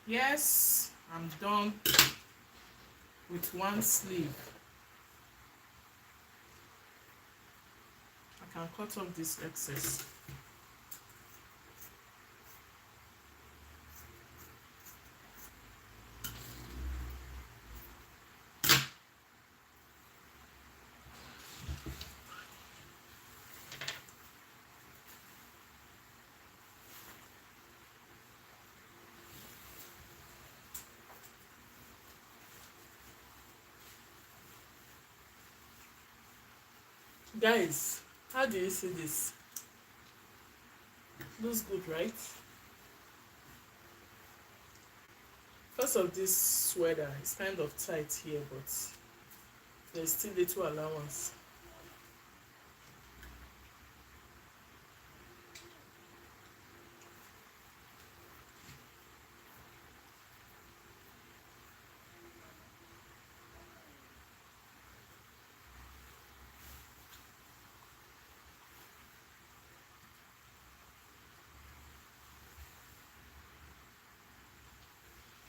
Yes, I'm done with one sleeve. I can cut off this excess. Guys, how do you see this? Looks good, right? First of this sweater is kind of tight here, but there's still little allowance.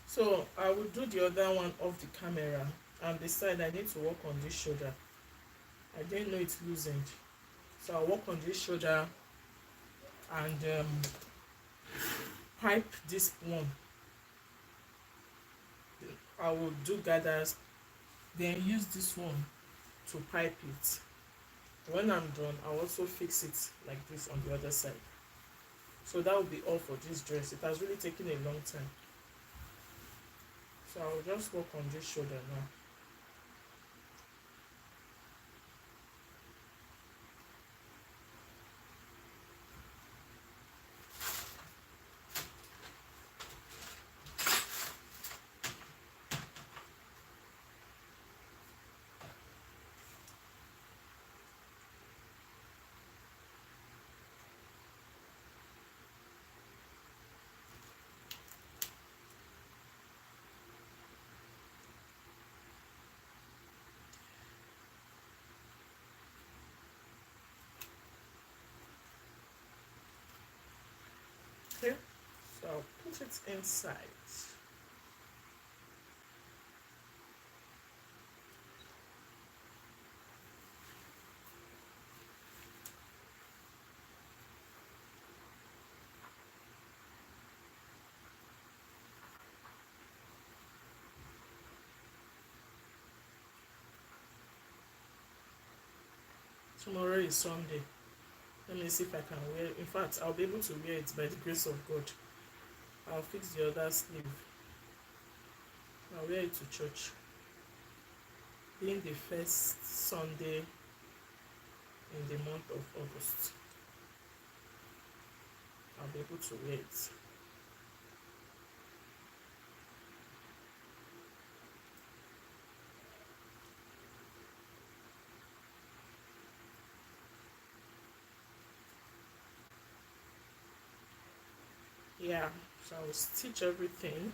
So I will do the other one off the camera, and beside I need to work on this shoulder. I didn't know it's loosened, so I'll work on this shoulder and pipe this one. I will do gathers, then use this one to pipe it. When I'm done, I'll also fix it like this on the other side. So that will be all for this dress. It has really taken a long time. So I'll just work on this shoulder now. Okay, so I'll put it inside. Tomorrow is Sunday. Let me see if I can wear it. In fact, I'll be able to wear it by the grace of God. I'll fix the other sleeve. I'll wear it to church. Being the first Sunday in the month of August, I'll be able to wear it. Yeah, so I will stitch everything.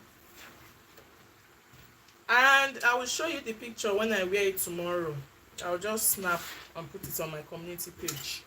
And I will show you the picture when I wear it tomorrow. I'll just snap and put it on my community page.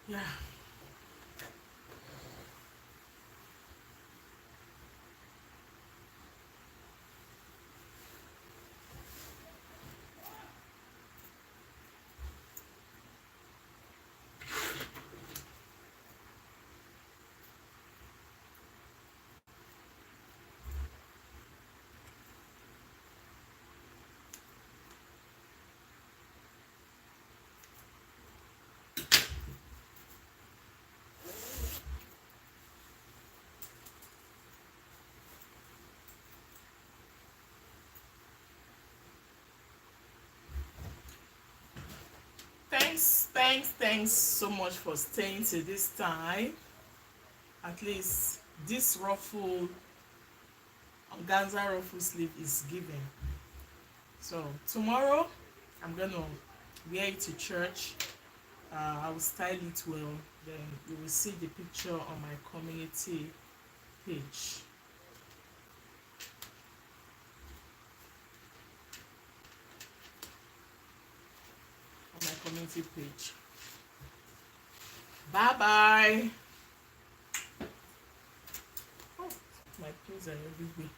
Yeah. Thanks so much for staying till this time. at least this ruffle organza ruffle sleeve is given. So tomorrow I'm gonna wear it to church. I will style it well. Then you will see the picture on my community page. On my community page. Bye bye. Oh, my clothes are everywhere.